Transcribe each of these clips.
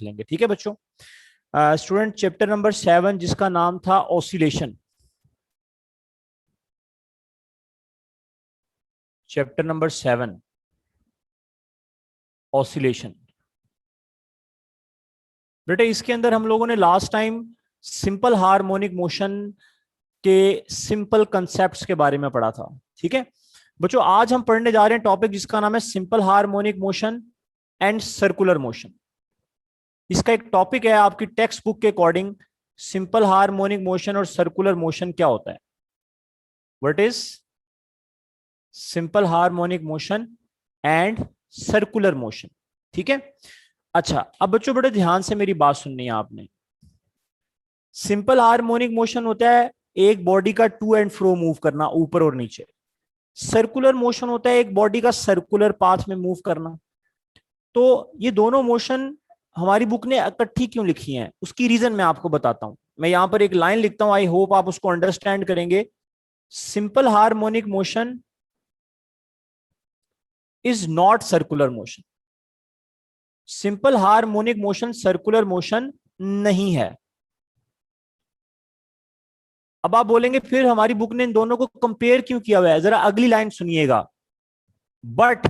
लेंगे। ठीक है बच्चों। स्टूडेंट चैप्टर नंबर 7 जिसका नाम था ऑसिलेशन, चैप्टर नंबर 7 ऑसिलेशन। बेटे इसके अंदर हम लोगों ने last time simple harmonic motion के सिंपल कंसेप्ट्स के बारे में पढ़ा था। ठीक है बच्चों, आज हम पढ़ने जा रहे हैं टॉपिक जिसका नाम है simple harmonic motion and circular motion. इसका एक टॉपिक है आपकी टेक्स्ट बुक के अकॉर्डिंग, सिंपल हार्मोनिक मोशन और सर्कुलर मोशन क्या होता है। What is simple harmonic motion and circular motion. ठीक है। अच्छा अब बच्चों बड़े ध्यान से मेरी बात सुननी है आपने। सिंपल हार्मोनिक मोशन होता है एक बॉडी का टू एंड फ्रो मूव करना, ऊपर और नीचे। सर्कुलर मोशन होता है एक बॉडी का सर्कुलर पाथ में मूव करना। तो ये दोनों मोशन हमारी बुक ने इकट्ठी क्यों लिखी हैं, उसकी रीजन मैं आपको बताता हूं। मैं यहां पर एक लाइन लिखता हूं, आई होप आप उसको अंडरस्टैंड करेंगे। Simple harmonic motion is not circular motion. Simple harmonic motion circular motion नहीं है। अब आप बोलेंगे फिर हमारी बुक ने इन दोनों को कंपेयर क्यों किया हुआ है, जरा अगली लाइन सुनिएगा। But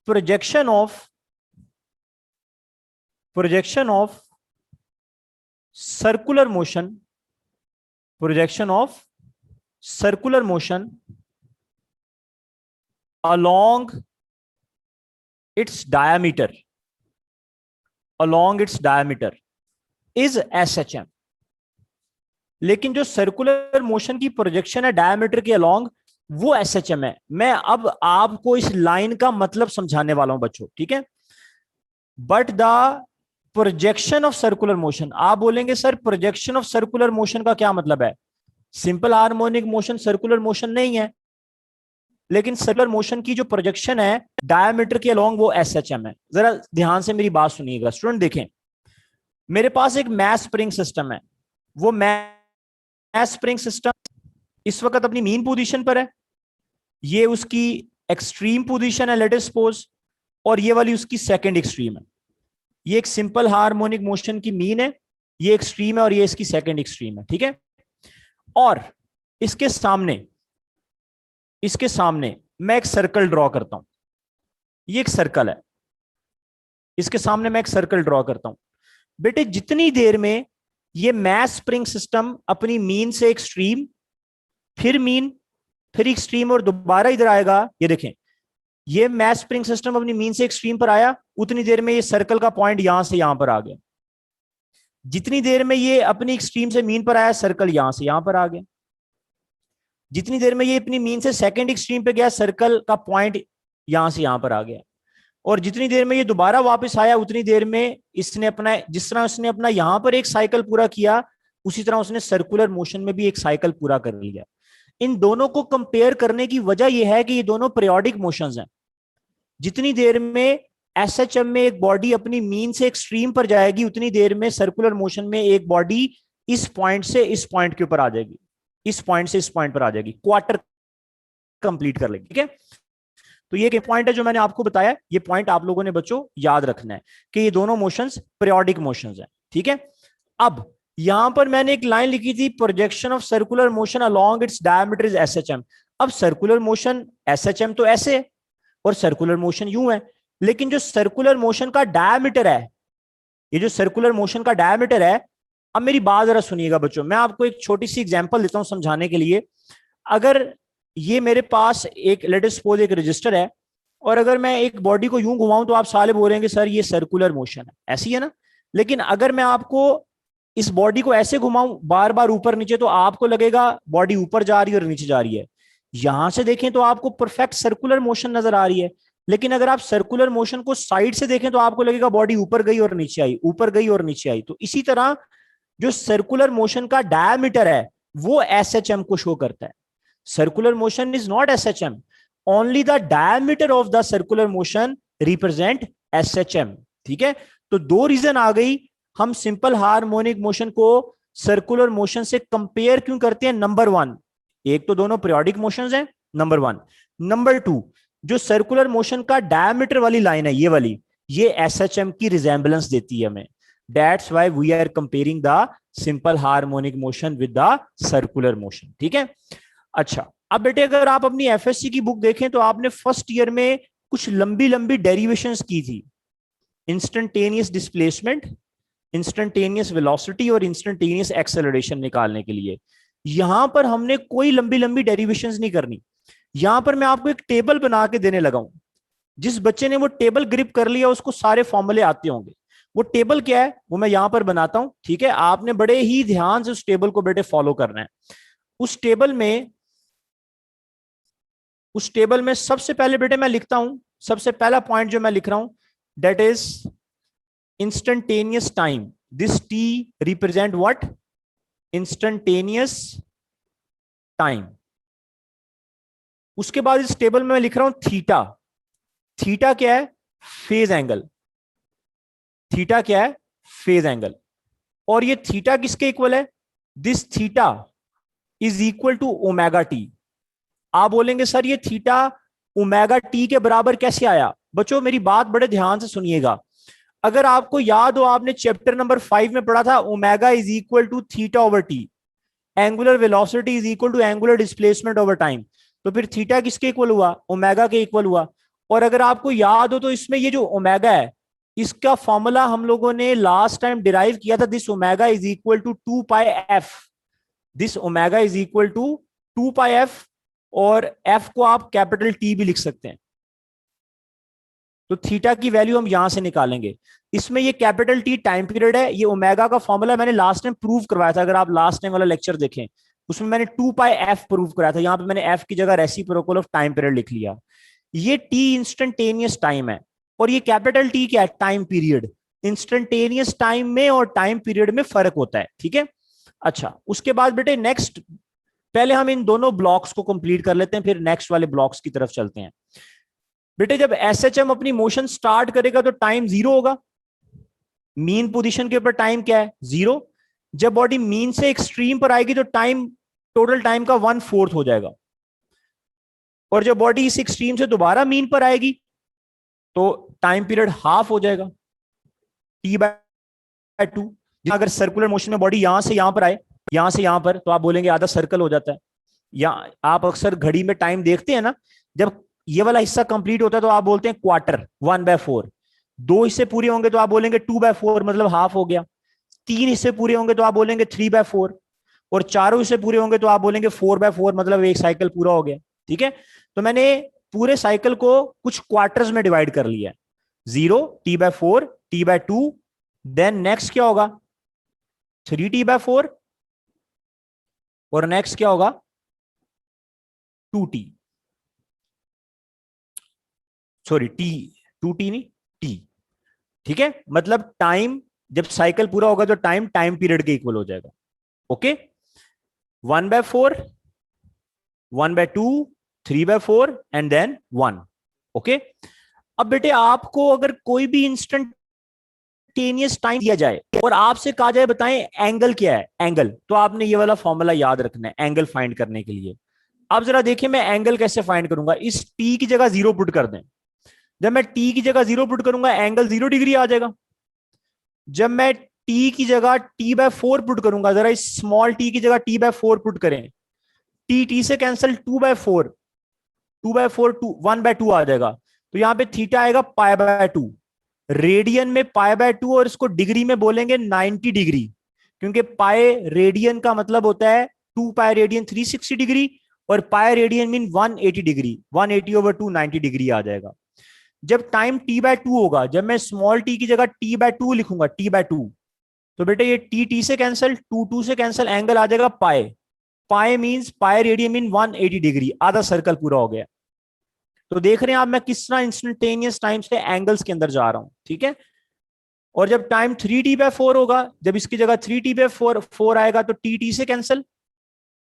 projection of circular motion along its diameter is SHM। लेकिन जो सर्कुलर मोशन की प्रोजेक्शन है डायमीटर के अलोंग वो SHM है। मैं अब आपको इस लाइन का मतलब समझाने वाला हूं बच्चों। ठीक है। But the projection of circular motion, आप बोलेंगे sir projection of circular motion का क्या मतलब है, simple harmonic motion circular motion नहीं है, लेकिन सर्कुलर मोशन की जो प्रोजेक्शन है डायमीटर के अलोंग वो SHM है। जरा ध्यान से मेरी बात सुनिएगा स्टूडेंट। देखें मेरे पास एक मैस स्प्रिंग सिस्टम है, वो मैस स्प्रिंग सिस्टम इस वक्त अपनी मीन पोजीशन पर है, ये उसकी एक्सट्रीम पोजीशन है लेट अस सपोज, और ये वाली उसकी सेकंड एक्सट्रीम है। ये एक सिंपल हार्मोनिक मोशन की मीन है, ये एक्सट्रीम है और ये इसकी सेकंड एक्सट्रीम है। ठीक है। और इसके सामने मैं एक सर्कल ड्रॉ करता हूं, ये एक सर्कल है, इसके सामने मैं एक सर्कल ड्रॉ करता हूं। बेटे जितनी देर में ये मैस स्प्रिंग सिस्टम अपनी मीन से एक्सट्रीम, फिर मीन, फिर एक्सट्रीम और दोबारा इधर आएगा, ये देखें ये मैस स्प्रिंग सिस्टम अपनी मीन से एक्सट्रीम पर आया, उतनी देर में ये सर्कल का पॉइंट यहां से यहां पर आ गया। जितनी देर में ये अपनी एक्सट्रीम से मीन पर आया, सर्कल यहां से यहां पर आ गया। जितनी देर में ये अपनी मीन से सेकंड एक्सट्रीम पे गया, सर्कल का पॉइंट यहां से यहां पर आ गया। और जितनी देर में ये दोबारा वापस आया, उतनी देर में इसने अपना, जिस तरह उसने अपना यहां पर एक साइकिल पूरा किया, उसी तरह उसने सर्कुलर मोशन में भी एक साइकिल पूरा कर लिया। इन दोनों को कंपेयर करने की वजह यह है कि ये दोनों पीरियोडिक मोशंस हैं। जितनी देर में SHM में एक बॉडी अपनी मीन से एक्सट्रीम पर जाएगी, उतनी देर में सर्कुलर मोशन में एक बॉडी इस पॉइंट से इस पॉइंट के ऊपर आ जाएगी, इस पॉइंट से इस पॉइंट पर आ जाएगी, क्वार्टर कंप्लीट कर लेगी। ठीक है। तो ये एक पॉइंट है जो मैंने आपको बताया, ये पॉइंट आप लोगों ने बच्चों याद रखना है कि ये दोनों मोशंस पीरियोडिक मोशंस हैं। ठीक है। अब यहां पर मैंने एक लाइन लिखी थी, projection of circular motion along its diameter is SHM। अब सर्कुलर मोशन SHM तो ऐसे है और सर्कुलर मोशन यूं है, लेकिन जो सर्कुलर मोशन का डायमीटर है, ये जो सर्कुलर मोशन का डायमीटर है, अब मेरी बात जरा सुनिएगा बच्चों, मैं आपको एक छोटी सी एग्जांपल देता हूं समझाने के लिए। अगर ये मेरे पास एक लेट अस सपोज एक रजिस्टर है, और अगर मैं एक बॉडी को यूं घुमाऊं तो आप सारे बोलेंगे सर ये सर्कुलर मोशन है, ऐसी है ना। लेकिन अगर मैं आपको इस बॉडी को ऐसे घुमाऊं बार बार ऊपर नीचे, तो आपको लगेगा बॉडी ऊपर जा रही है और नीचे जा रही है। यहां से देखें तो आपको परफेक्ट सर्कुलर मोशन नजर आ रही है, लेकिन अगर आप सर्कुलर मोशन को साइड से देखें तो आपको लगेगा बॉडी ऊपर गई और नीचे आई, ऊपर गई और नीचे आई। तो इसी तरह जो सर्कुलर मोशन का डायमीटर है वो SHM को शो करता है। Circular motion is not SHM, only the diameter of the circular motion represent SHM। ठीक है। तो दो रीजन आ गई, हम सिंपल हार्मोनिक मोशन को सर्कुलर मोशन से कंपेयर क्यों करते हैं। नंबर 1, एक तो दोनों पीरियोडिक मोशंस हैं, नंबर 1। नंबर 2, जो सर्कुलर मोशन का डायमीटर वाली लाइन है, ये वाली, ये एसएचएम की रिजेंबलेंस देती है हमें। That's why we are comparing the simple harmonic motion with the circular motion. ठीक है। अच्छा, अब बेटे अगर आप अपनी एफएससी की बुक देखें तो आपने फर्स्ट ईयर में कुछ लंबी लंबी डेरिवेशंस की थी, इंस्टेंटेनियस डिस्प्लेसमेंट, इंस्टेंटेनियस वेलोसिटी और इंस्टेंटेनियस एक्सेलरेशन निकालने के लिए। यहां पर हमने कोई लंबी लंबी डेरिवेशंस नहीं करनी। यहां पर मैं आपको एक टेबल बना के देने लगा हूं। जिस बच्चे ने वो टेबल ग्रिप कर लिया उसको सारे फॉर्मूले आते होंगे। वो टेबल क्या है वो मैं यहां पर बनाता हूं। ठीक है, आपने बड़े ही ध्यान से उस टेबल को बेटे फॉलो करना है। उस टेबल में सबसे पहले बेटे मैं लिखता हूं, सबसे पहला पॉइंट जो मैं लिख रहा हूं that is instantaneous time. This T represent what? Instantaneous time. उसके बाद इस टेबल में मैं लिख रहा हूं थीटा। थीटा क्या है? Phase angle. थीटा क्या है? Phase angle. और ये थीटा किसके इक्वल है? This theta is equal to omega T. आप बोलेंगे सर ये थीटा ओमेगा टी के बराबर कैसे आया? बच्चों मेरी बात बड़े ध्यान से सुनिएगा। अगर आपको याद हो आपने चैप्टर नंबर 5 में पढ़ा था omega is equal to theta over T, angular velocity is equal to angular displacement over time. तो फिर थीटा किसके इक्वल हुआ? ओमेगा के इक्वल हुआ। और अगर आपको याद हो तो इसमें ये जो ओमेगा है इसका फॉर्मूला हम लोगों ने लास्ट टाइम डिराइव किया था। This omega is equal to 2 pi F. This omega is equal to 2 pi F, और एफ को आप कैपिटल टी भी लिख सकते हैं। तो थीटा की वैल्यू हम यहां से निकालेंगे। इसमें ये कैपिटल टी टाइम पीरियड है, ये ओमेगा का फॉर्मूला मैंने लास्ट टाइम प्रूव करवाया था। अगर आप लास्ट टाइम वाला लेक्चर देखें उसमें मैंने 2 पाई एफ प्रूव कराया था। यहां पे मैंने एफ की जगह रेसिप्रोकल ऑफ टाइम पीरियड लिख लिया। ये टी इंस्टेंटेनियस टाइम है, और ये कैपिटल टी क्या है? Time period. इंस्टेंटेनियस टाइम में और टाइम पीरियड में फर्क होता है। ठीक है। अच्छा, उसके बाद बेटे नेक्स्ट, पहले हम इन दोनों ब्लॉक्स को कंप्लीट कर लेते हैं, फिर नेक्स्ट वाले ब्लॉक्स की तरफ चलते हैं। बेटे जब एसएचएम अपनी मोशन स्टार्ट करेगा तो टाइम 0 होगा। मीन पोजीशन के ऊपर टाइम क्या है? 0। जब बॉडी मीन से एक्सट्रीम पर आएगी तो टाइम, टोटल टाइम का 1/4 हो जाएगा। और जब बॉडी इस एक्सट्रीम से दोबारा मीन पर आएगी तो टाइम पीरियड हाफ हो जाएगा, T/2। अगर सर्कुलर मोशन में बॉडी यहां से यहां पर आए, यहां से यहां पर, तो आप बोलेंगे आधा सर्कल हो जाता है। या आप अक्सर घड़ी में टाइम देखते हैं ना, जब ये वाला हिस्सा कंप्लीट होता है तो आप बोलते हैं क्वार्टर, 1/4। 2 हिस्से पूरे होंगे तो आप बोलेंगे 2/4, मतलब हाफ हो गया। 3 हिस्से पूरे होंगे तो आप बोलेंगे 3/4, और चारों हिस्से पूरे होंगे तो आप बोलेंगे 4/4, मतलब एक साइकिल पूरा हो गया। ठीक है। तो मैंने पूरे साइकिल को कुछ क्वार्टर्स में डिवाइड कर लिया है। 0, T/4, T/2, देन नेक्स्ट क्या होगा? 3T/4, और नेक्स्ट क्या होगा? 2T। सॉरी, टी, 2T नहीं, टी। ठीक है, मतलब टाइम जब साइकिल पूरा होगा तो टाइम टाइम पीरियड के इक्वल हो जाएगा। Okay, 1/4, 1/2, 3/4 and then 1। ओके। अब बेटे आपको अगर कोई भी इंस्टेंटेनियस टाइम दिया जाए और आपसे कहा जाए बताएं एंगल क्या है, एंगल, तो आपने ये वाला फॉर्मूला याद रखना है एंगल फाइंड करने के लिए। अब जरा देखिए मैं एंगल कैसे फाइंड करूंगा। इस टी की जगह 0 पुट कर दें। जब मैं टी की जगह 0 पुट करूंगा एंगल 0 डिग्री आ जाएगा। जब मैं टी की जगह T/4 पुट करूंगा, जरा इस स्मॉल टी की जगह T/4 पुट करें, टी टी से कैंसिल, 2/4, 1/2 आ जाएगा। तो यहां पे थीटा आएगा π/2। रेडियन में π/2, और इसको डिग्री में बोलेंगे 90 डिग्री, क्योंकि पाई रेडियन का मतलब होता है 2 पाई रेडियन 360 डिग्री, और pi radian mean 180 degree. 180/2 90 degree आ जाएगा। जब टाइम T/2 होगा, जब मैं स्मॉल टी की जगह T/2 लिखूंगा, T/2, तो बेटे ये टी टी से कैंसिल, 2 से कैंसिल, एंगल आ जाएगा pi. Pi means pi radian mean 180 degree, आधा सर्कल पूरा हो गया। तो देख रहे हैं आप मैं किस तरह इंस्टेंटेनियस टाइम से एंगल्स के अंदर जा रहा हूं। ठीक है। और जब टाइम 3T/4 होगा, जब इसकी जगह 3T/4 आएगा तो टी टी से कैंसिल। तो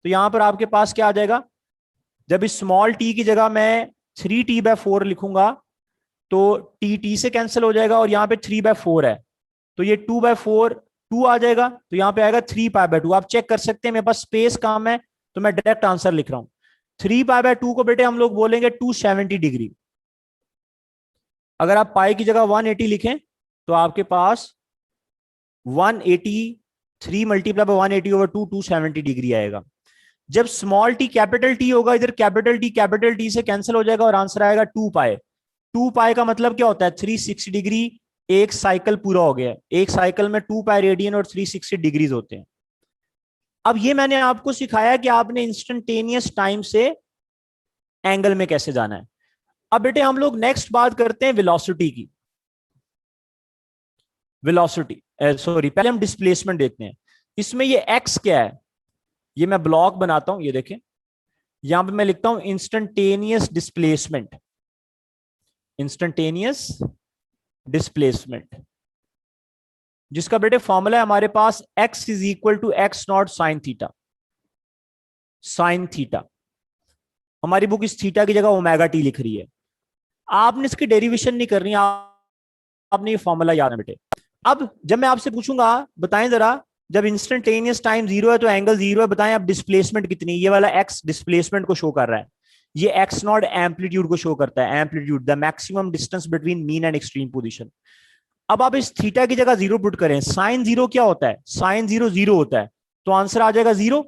यहां पर आपके पास क्या आ जाएगा? जब इस स्मॉल टी की जगह मैं 3T/4 लिखूंगा तो टी टी से कैंसिल हो जाएगा, और यहां पे 3/4 है तो ये 2/4 2 आ जाएगा, तो यहां पे आएगा 3π/2। आप चेक कर सकते हैं, मेरे पास स्पेस कम है तो मैं डायरेक्ट आंसर लिख रहा हूं। 3π/2 को बेटे हम लोग बोलेंगे 270 डिग्री। अगर आप पाई की जगह 180 लिखें तो आपके पास 183 मल्टीप्लाई बाय 180/2 270 डिग्री आएगा। जब स्मॉल टी कैपिटल टी होगा, इधर कैपिटल टी से कैंसिल हो जाएगा और आंसर आएगा 2 पाई। 2 पाई का मतलब क्या होता है? 360 डिग्री। एक साइकिल पूरा हो गया। एक साइकिल में 2 पाई रेडियन और 360 डिग्रीज होते हैं। अब ये मैंने आपको सिखाया कि आपने इंस्टेंटेनियस टाइम से एंगल में कैसे जाना है। अब बेटे हम लोग नेक्स्ट बात करते हैं वेलोसिटी की। वेलोसिटी सॉरी, पहले हम डिस्प्लेसमेंट देखते हैं। इसमें ये एक्स क्या है? ये मैं ब्लॉक बनाता हूं, ये देखें। यहां पे मैं लिखता हूं इंस्टेंटेनियस डिस्प्लेसमेंट। इंस्टेंटेनियस डिस्प्लेसमेंट, जिसका बेटे फॉर्मूला है हमारे पास x is equal to x naught sine theta. Sine theta, हमारी बुक इस थीटा की जगह ओमेगा टी लिख रही है। आपने इसकी डेरिवेशन नहीं करनी, आपने ये फॉर्मूला याद है बेटे। अब जब मैं आपसे पूछूंगा बताएं जरा, जब इंस्टेंटेनियस टाइम 0 है तो एंगल 0 है, बताएं अब डिस्प्लेसमेंट कितनी? ये वाला x डिस्प्लेसमेंट को शो कर रहा है, ये x नॉट एम्पलीट्यूड को शो करता है। Amplitude the maximum distance between mean and extreme position. अब आप इस थीटा की जगह 0 पुट करें। साइन 0 क्या होता है? साइन 0 0 होता है, तो आंसर आ जाएगा 0।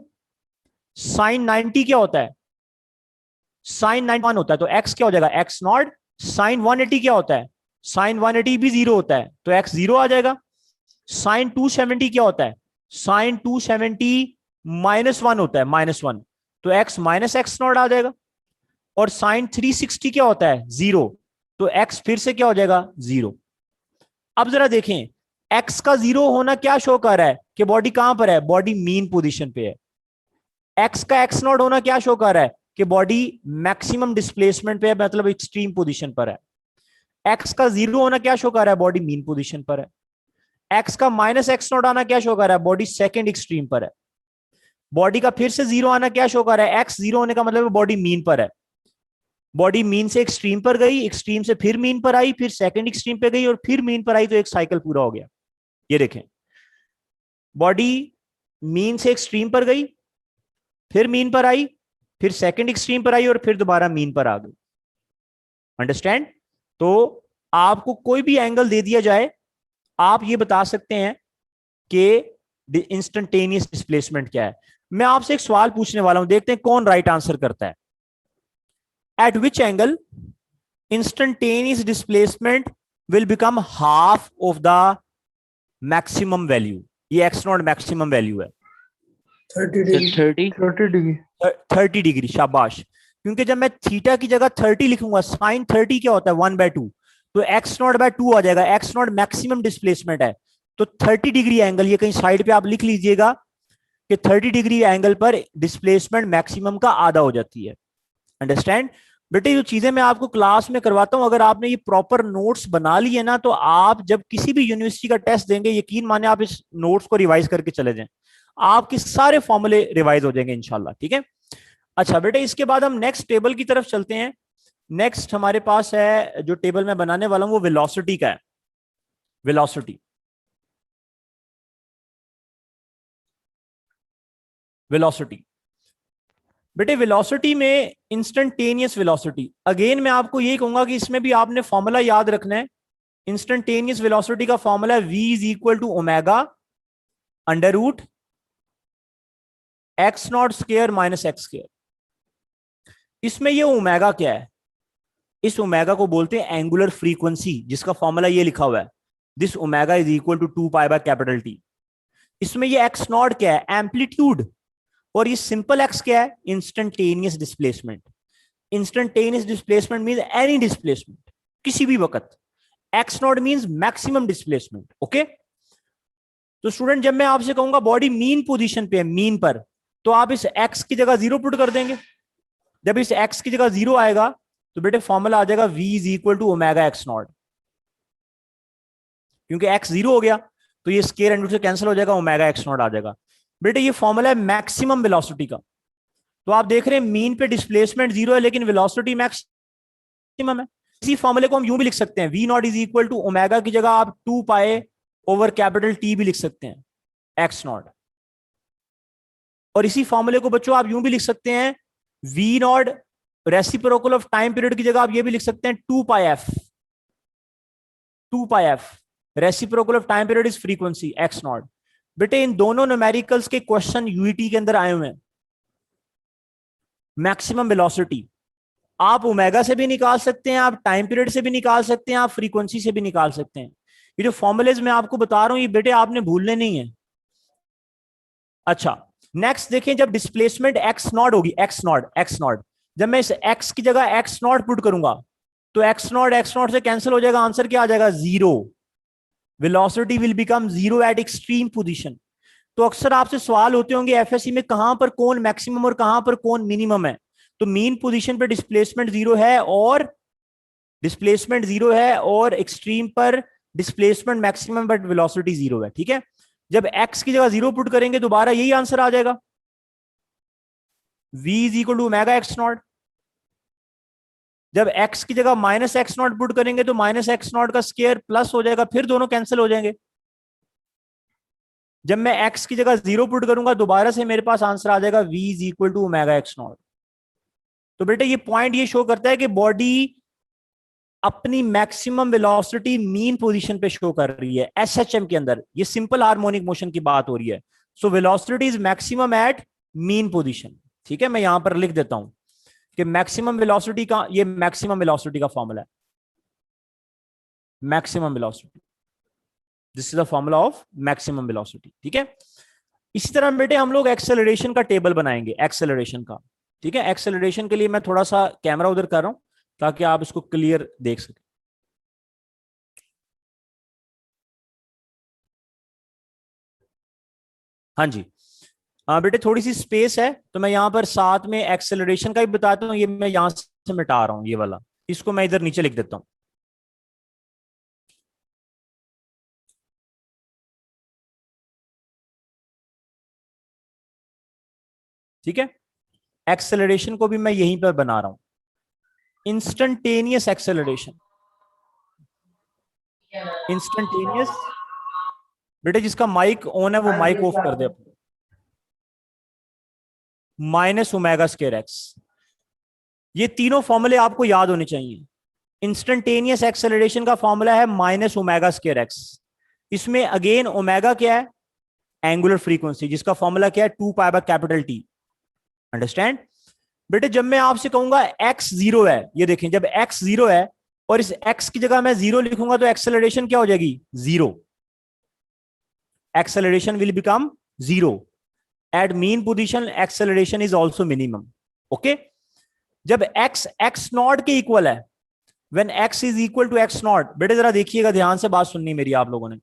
साइन 90 क्या होता है? साइन 91 होता है, तो x क्या हो जाएगा? x not. साइन 180 क्या होता है? साइन 180 भी 0 होता है, तो x 0 आ जाएगा। साइन 270 क्या होता है? साइन 270 -1 होता है, -1, तो x माइनस एक्स नॉट आ जाएगा। और साइन 360 क्या होता है? 0, तो x फिर से क्या हो जाएगा? 0। अब जरा देखें, x का 0 होना क्या शो कर रहा है कि बॉडी कहां पर है? बॉडी मीन पोजीशन पे है। x का x नॉट होना क्या शो कर रहा है कि बॉडी मैक्सिमम डिस्प्लेसमेंट पे है, मतलब एक्सट्रीम पोजीशन पर है। x का 0 होना क्या शो कर रहा है? बॉडी मीन पोजीशन पर है। x का माइनस एक्स नॉट आना क्या शो कर रहा है? बॉडी सेकंड एक्सट्रीम पर है। बॉडी का फिर से 0 आना क्या शो कर रहा है? x 0 होने का मतलब बॉडी मीन पर है। बॉडी मीन से एक्सट्रीम पर गई, एक्सट्रीम से फिर मीन पर आई, फिर सेकंड एक्सट्रीम पे गई और फिर मीन पर आई, तो एक साइकिल पूरा हो गया। ये देखें, बॉडी मीन से एक्सट्रीम पर गई, फिर मीन पर आई, फिर सेकंड एक्सट्रीम पर आई और फिर दोबारा मीन पर आ गई। अंडरस्टैंड? तो आपको कोई भी एंगल दे दिया जाए, आप ये बता सकते हैं कि इंस्टेंटेनियस डिस्प्लेसमेंट क्या है। मैं आपसे एक सवाल पूछने वाला हूं, देखते हैं कौन राइट आंसर करता है। Eight which angle instantaneous displacement will become half of the maximum value? ये एक्स नॉट मैक्सिमम वैल्यू है। 30 डिग्री। 30 डिग्री, शाबाश। क्योंकि जब मैं थीटा की जगह 30 लिखूंगा, साइन 30 क्या होता है? 1/2, तो एक्स नॉट बाय 2 आ जाएगा। एक्स नॉट मैक्सिमम डिस्प्लेसमेंट है, तो 30 डिग्री एंगल, ये कहीं साइड पे आप लिख लीजिएगा कि 30 डिग्री एंगल पर डिस्प्लेसमेंट मैक्सिमम का आधा हो जाती है। अंडरस्टैंड? बेटे जो चीजें मैं आपको क्लास में करवाता हूं, अगर आपने ये प्रॉपर नोट्स बना लिए ना, तो आप जब किसी भी यूनिवर्सिटी का टेस्ट देंगे, यकीन माने आप इस नोट्स को रिवाइज करके चले जाएं, आपके सारे फॉर्मूले रिवाइज हो जाएंगे इंशाल्लाह। ठीक है? अच्छा बेटे, इसके बाद हम नेक्स्ट टेबल की तरफ चलते हैं। नेक्स्ट हमारे पास है जो टेबल मैं बनाने वाला हूं, वो वेलोसिटी का है। वेलोसिटी, वेलोसिटी बेटे, वेलोसिटी में इंस्टेंटेनियस वेलोसिटी, अगेन मैं आपको यही कहूंगा कि इसमें भी आपने फॉर्मूला याद रखना है। इंस्टेंटेनियस वेलोसिटी का फॉर्मूला है v is equal to omega under root X not square minus x square. इसमें ये ओमेगा क्या है? इस ओमेगा को बोलते हैं एंगुलर फ्रीक्वेंसी, जिसका फॉर्मूला ये लिखा हुआ है, this omega is equal to 2 pi by capital T. इसमें ये एक्स नॉट क्या है? एम्पलीट्यूड। और ये सिंपल एक्स क्या है? Instantaneous displacement. Instantaneous displacement mean any displacement, किसी भी वक्त। X not mean maximum displacement. Okay? तो स्टूडेंट, जब मैं आपसे कहूंगा बॉडी मीन पोजीशन पे है, मीन पर, तो आप इस एक्स की जगह 0 पुट कर देंगे। जब इस एक्स की जगह 0 आएगा तो बेटे फॉर्मूला आ जाएगा v is equal to omega X naught. क्योंकि x 0 हो गया तो ये स्क्वायर एंड रूट से कैंसिल हो जाएगा, ओमेगा एक्स नॉट आ जाएगा। बेटे ये फॉर्मूला है मैक्सिमम वेलोसिटी का। तो आप देख रहे हैं मीन पे डिस्प्लेसमेंट 0 है, लेकिन वेलोसिटी मैक्सिमम है। इसी फॉर्मूले को हम यूं भी लिख सकते हैं, v naught is equal to omega की जगह आप 2 पाए ओवर कैपिटल टी भी लिख सकते हैं, एक्स नॉट। और इसी फॉर्मूले को बच्चों आप यूं भी लिख सकते हैं, v not reciprocal of time period की जगह आप ये भी लिख सकते हैं 2 pi F. 2 pi F, reciprocal of time period is frequency X not. बेटे इन दोनों न्यूमेरिकल्स के क्वेश्चन यूईटी के अंदर आए हुए हैं। मैक्सिमम वेलोसिटी आप ओमेगा से भी निकाल सकते हैं, आप टाइम पीरियड से भी निकाल सकते हैं, आप फ्रीक्वेंसी से भी निकाल सकते हैं। ये जो फॉर्मूलेज मैं आपको बता रहा हूं ये बेटे आपने भूलने नहीं है। अच्छा नेक्स्ट देखें, जब डिस्प्लेसमेंट एक्स नॉट होगी, एक्स नॉट, जब मैं इस एक्स की जगह एक्स नॉट पुट करूंगा तो एक्स नॉट से कैंसिल हो जाएगा, आंसर क्या आ जाएगा, zero. Velocity will become zero eight extreme position. तो अक्सर आपसे सवाल होते होंगे एफएससी में कहां पर कौन मैक्सिमम और कहां पर कौन मिनिमम है। तो मीन पोजीशन पे डिस्प्लेसमेंट जीरो है और एक्सट्रीम पर displacement maximum but velocity zero है। ठीक है, जब एक्स की जगह जीरो पुट करेंगे दोबारा यही आंसर आ जाएगा, v is equal to omega X naught. जब x की जगह माइनस एक्स नॉट पुट करेंगे तो माइनस एक्स नॉट का स्क्वायर प्लस हो जाएगा, फिर दोनों कैंसिल हो जाएंगे। जब मैं x की जगह जीरो पुट करूंगा दोबारा से मेरे पास आंसर आ जाएगा v is equal to omega X not. तो बेटे ये पॉइंट ये शो करता है कि बॉडी अपनी मैक्सिमम वेलोसिटी मीन पोजीशन पे शो कर रही है एसएचएम के अंदर। ये सिंपल हार्मोनिक मोशन की बात हो रही है। So velocity is maximum at mean position. ठीक है, मैं यहां पर लिख देता हूं कि मैक्सिमम वेलोसिटी का, ये मैक्सिमम वेलोसिटी का फॉर्मूला है, maximum velocity, this is the formula of maximum velocity. ठीक है, इसी तरह बेटे हम लोग एक्सेलरेशन का टेबल बनाएंगे, एक्सेलरेशन का। ठीक है, एक्सेलरेशन के लिए मैं थोड़ा सा कैमरा उधर कर रहा हूं ताकि आप इसको क्लियर देख सकें। हाँ जी, हाँ बेटे थोड़ी सी स्पेस है तो मैं यहां पर साथ में एक्सेलरेशन का भी बताता हूं। ये मैं यहां से मिटा रहा हूं, ये वाला, इसको मैं इधर नीचे लिख देता हूं। ठीक है, एक्सेलरेशन को भी मैं यहीं पर बना रहा हूं, इंस्टेंटेनियस एक्सेलरेशन। इंस्टेंटेनियस, बेटे जिसका माइक ऑन है वो माइक ऑफ कर दे अपने। माइनस ओमेगा स्क्वायर एक्स, ये तीनों फॉर्मूले आपको याद होने चाहिए। इंस्टेंटेनियस एक्सेलरेशन का फॉर्मूला है माइनस ओमेगा स्क्वायर एक्स। इसमें अगेन ओमेगा क्या है, एंगुलर फ्रीक्वेंसी, जिसका फॉर्मूला क्या है, 2 pi by capital T. Understand बेटे, जब मैं आपसे कहूंगा x जीरो है, ये देखें जब x जीरो है और इस x की जगह मैं जीरो लिखूंगा तो एक्सेलरेशन क्या हो जाएगी, zero. Acceleration will become zero at mean position, acceleration is also minimum. Okay, जब x नॉट के इक्वल है, when x is equal to x naught, बेटे जरा देखिएगा, ध्यान से बात सुननी मेरी आप लोगों ने।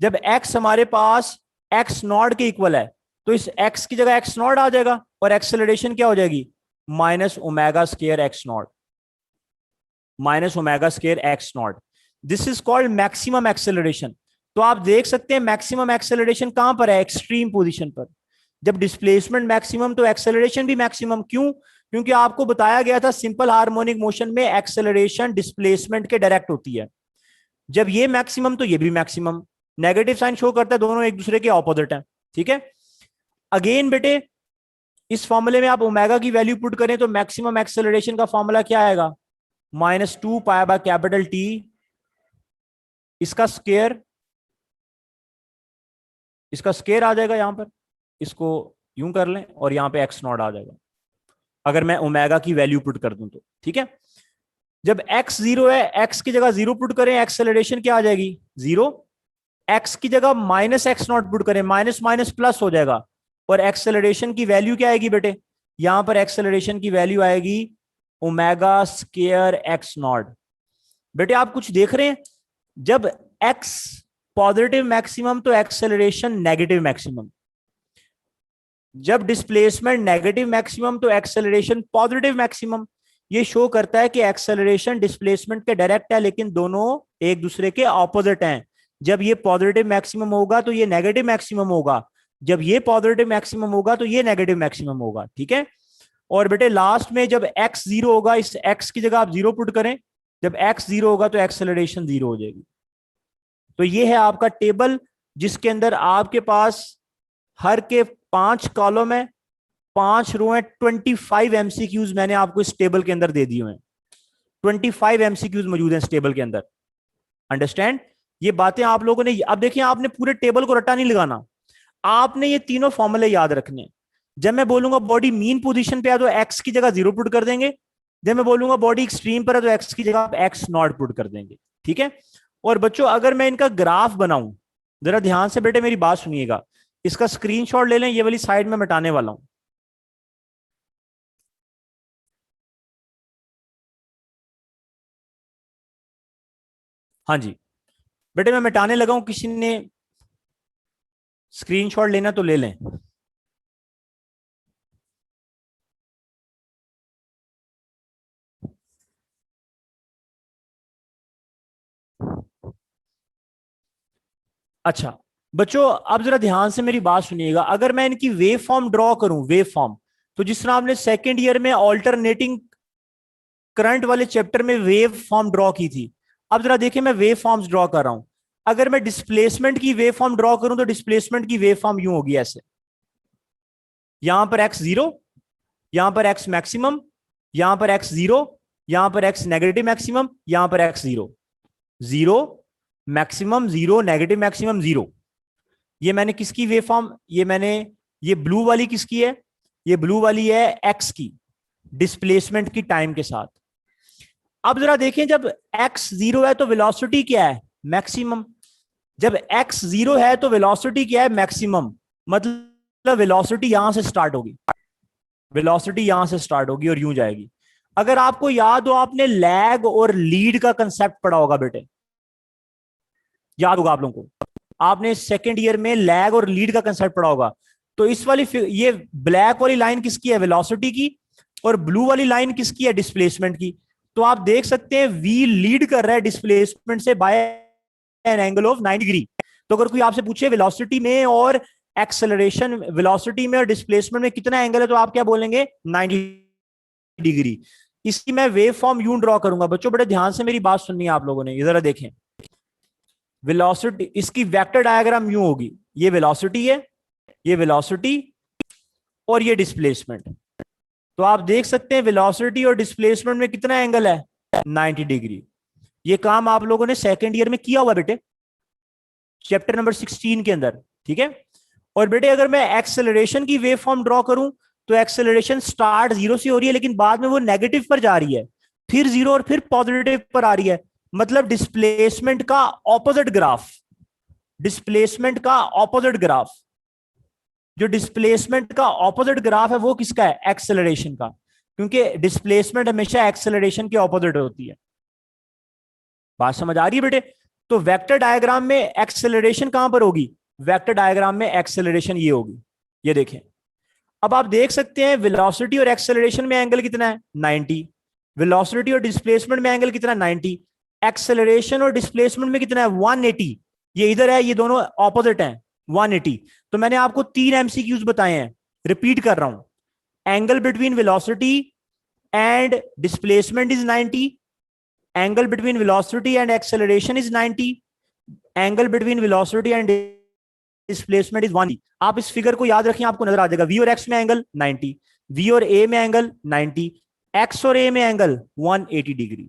जब x हमारे पास x नॉट के इक्वल है तो इस x की जगह x नॉट आ जाएगा और एक्सेलरेशन क्या हो जाएगी, minus omega square X not, minus omega square X not. This is called maximum acceleration. तो आप देख सकते हैं मैक्सिमम एक्सेलरेशन कहां पर है, एक्सट्रीम पोजीशन पर। जब डिस्प्लेसमेंट मैक्सिमम तो एक्सेलरेशन भी मैक्सिमम। क्यों, क्योंकि आपको बताया गया था सिंपल हार्मोनिक मोशन में एक्सेलरेशन डिस्प्लेसमेंट के डायरेक्ट होती है। जब ये मैक्सिमम तो ये भी मैक्सिमम, नेगेटिव साइन शो करता है, दोनों एक दूसरे के ऑपोजिट हैं। ठीक है, अगेन बेटे इस फॉर्मूले में आप ओमेगा की वैल्यू पुट करें तो मैक्सिमम एक्सेलरेशन का फॉर्मूला क्या आएगा, minus 2 pi by capital T, इसका स्क्वायर, इसका स्क्वायर आ जाएगा यहां पर, इसको यूं कर लें और यहां पे एक्स नॉट आ जाएगा अगर मैं ओमेगा की वैल्यू पुट कर दूं तो। ठीक है, जब x जीरो है, x की जगह जीरो पुट करें, एक्सेलरेशन क्या आ जाएगी, जीरो। x की जगह माइनस एक्स नॉट पुट करें, माइनस माइनस प्लस हो जाएगा और एक्सेलरेशन की वैल्यू क्या आएगी बेटे, यहां पर एक्सेलरेशन की वैल्यू आएगी ओमेगा स्क्वायर एक्स नॉट। बेटे आप कुछ देख रहे हैं, जब x पॉजिटिव मैक्सिमम तो एक्सेलरेशन नेगेटिव मैक्सिमम, जब डिस्प्लेसमेंट नेगेटिव मैक्सिमम तो एक्सेलरेशन पॉजिटिव मैक्सिमम। ये शो करता है कि एक्सेलरेशन डिस्प्लेसमेंट के डायरेक्ट है लेकिन दोनों एक दूसरे के ऑपोजिट हैं। जब ये पॉजिटिव मैक्सिमम होगा तो ये नेगेटिव मैक्सिमम होगा, जब ये पॉजिटिव मैक्सिमम होगा तो ये नेगेटिव मैक्सिमम होगा। ठीक है, और बेटे लास्ट में जब x जीरो होगा, इस x की जगह आप जीरो पुट करें, जब x जीरो होगा तो एक्सेलरेशन जीरो हो जाएगी। तो ये है आपका टेबल जिसके अंदर आपके पास हर के 5 कॉलम है, 5 रो है, 25 एमसीक्यूज मैंने आपको इस टेबल के अंदर दे दिए हैं। 25 एमसीक्यूज मौजूद हैं इस टेबल के अंदर। अंडरस्टैंड? ये बातें आप लोगों ने, अब देखिए आपने पूरे टेबल को रट्टा नहीं लगाना, आपने ये तीनों फॉर्मूले याद रखने। जब मैं बोलूंगा बॉडी मीन पोजीशन पे है तो एक्स की जगह 0 पुट कर देंगे, जब मैं बोलूंगा बॉडी एक्सट्रीम पर है तो एक्स की जगह आप एक्स नॉट पुट कर देंगे, ठीक है? और बच्चों अगर मैं इनका ग्राफ बनाऊं, जरा ध्यान से बेटे मेरी बात सुनिएगा, इसका स्क्रीनशॉट ले लें, ये वाली साइड में मिटाने वाला हूं। हाँ जी बेटे मैं मिटाने लगा हूं, किसी ने स्क्रीनशॉट लेना तो ले लें। अच्छा बच्चों अब जरा ध्यान से मेरी बात सुनिएगा, अगर मैं इनकी वेव फॉर्म ड्रॉ करूं, वेव फॉर्म, तो जिस तरह आपने सेकेंड ईयर में ऑल्टरनेटिंग करंट वाले चैप्टर में वेव फॉर्म ड्रॉ की थी, अब जरा देखिए मैं वेव फॉर्म्स ड्रॉ कर रहा हूं। अगर मैं डिस्प्लेसमेंट की वेव फॉर्म ड्रॉ करूं तो डिस्प्लेसमेंट की वेव फॉर्म यूं होगी ऐसे, यहां पर एक्स जीरो, यहां पर एक्स मैक्सिमम, यहां पर एक्स जीरो, यहां पर एक्स नेगेटिव मैक्सिमम, यहां पर x zero, zero maximum, zero negative maximum, zero. ये मैंने किसकी वेव फॉर्म, ये मैंने, ये ब्लू वाली किसकी है, ये ब्लू वाली है एक्स की, डिस्प्लेसमेंट की टाइम के साथ। अब जरा देखें जब एक्स जीरो है तो वेलोसिटी क्या है, मैक्सिमम। जब एक्स जीरो है तो वेलोसिटी क्या है, मैक्सिमम। मतलब वेलोसिटी यहां से स्टार्ट होगी, वेलोसिटी यहां से स्टार्ट होगी और यूं जाएगी। अगर आपको याद हो आपने लैग और लीड का कंसेप्ट पढ़ा होगा बेटे, याद होगा आप लोगों को, आपने सेकेंड ईयर में लैग और लीड का कंसेप्ट पढ़ा होगा। तो इस वाली, ये ब्लैक वाली लाइन किसकी है, वेलोसिटी की, और ब्लू वाली लाइन किसकी है, डिस्प्लेसमेंट की। तो आप देख सकते हैं वी लीड कर रहा है डिस्प्लेसमेंट से by an angle of 90 degree. तो अगर कोई आपसे पूछे वेलोसिटी में और एक्सेलरेशन, वेलोसिटी में और डिस्प्लेसमेंट में कितना एंगल है, तो आप क्या बोलेंगे, 90 डिग्री। इसकी मैं वेव फॉर्म यूं ड्रॉ करूंगा। बच्चों बड़े ध्यान से मेरी बात सुननी है आप लोगों ने, जरा देखें। वेलोसिटी, इसकी वेक्टर डायग्राम यूं होगी, ये वेलोसिटी है, ये वेलोसिटी और ये डिस्प्लेसमेंट। तो आप देख सकते हैं वेलोसिटी और डिस्प्लेसमेंट में कितना एंगल है, 90 डिग्री। ये काम आप लोगों ने सेकेंड ईयर में किया हुआ बेटे, चैप्टर नंबर 16 के अंदर, ठीक है? और बेटे अगर मैं एक्सेलरेशन की वेव फॉर्म ड्रॉ करूं तो एक्सेलरेशन स्टार्ट जीरो से हो रही है, लेकिन बाद में वो नेगेटिव पर जा रही है, फिर जीरो और फिर पॉजिटिव पर आ रही है। मतलब डिस्प्लेसमेंट का ऑपोजिट ग्राफ, डिस्प्लेसमेंट का ऑपोजिट ग्राफ, जो डिस्प्लेसमेंट का ऑपोजिट ग्राफ है वो किसका है, एक्सेलरेशन का, क्योंकि डिस्प्लेसमेंट हमेशा एक्सेलरेशन के ऑपोजिट होती है। बात समझ आ रही है बेटे? तो वेक्टर डायग्राम में एक्सेलरेशन कहां पर होगी, वेक्टर डायग्राम में एक्सेलरेशन ये होगी, ये देखें। अब आप देख सकते हैं वेलोसिटी और एक्सेलरेशन में एंगल कितना है, 90। वेलोसिटी और डिस्प्लेसमेंट में एंगल कितना है, 90। एक्सेलरेशन और डिस्प्लेसमेंट में कितना है, 180। ये इधर है, ये दोनों ऑपोजिट हैं, 180। तो मैंने आपको 3 एमसीक्यूज बताए हैं, रिपीट कर रहा हूं। Angle between velocity and displacement is 90, angle between velocity and acceleration is 90, angle between velocity and displacement is 1। आप इस फिगर को याद रखें, आपको नजर आ जाएगा। वी और एक्स में एंगल 90, वी और ए में एंगल 90, एक्स और ए में एंगल 180 डिग्री।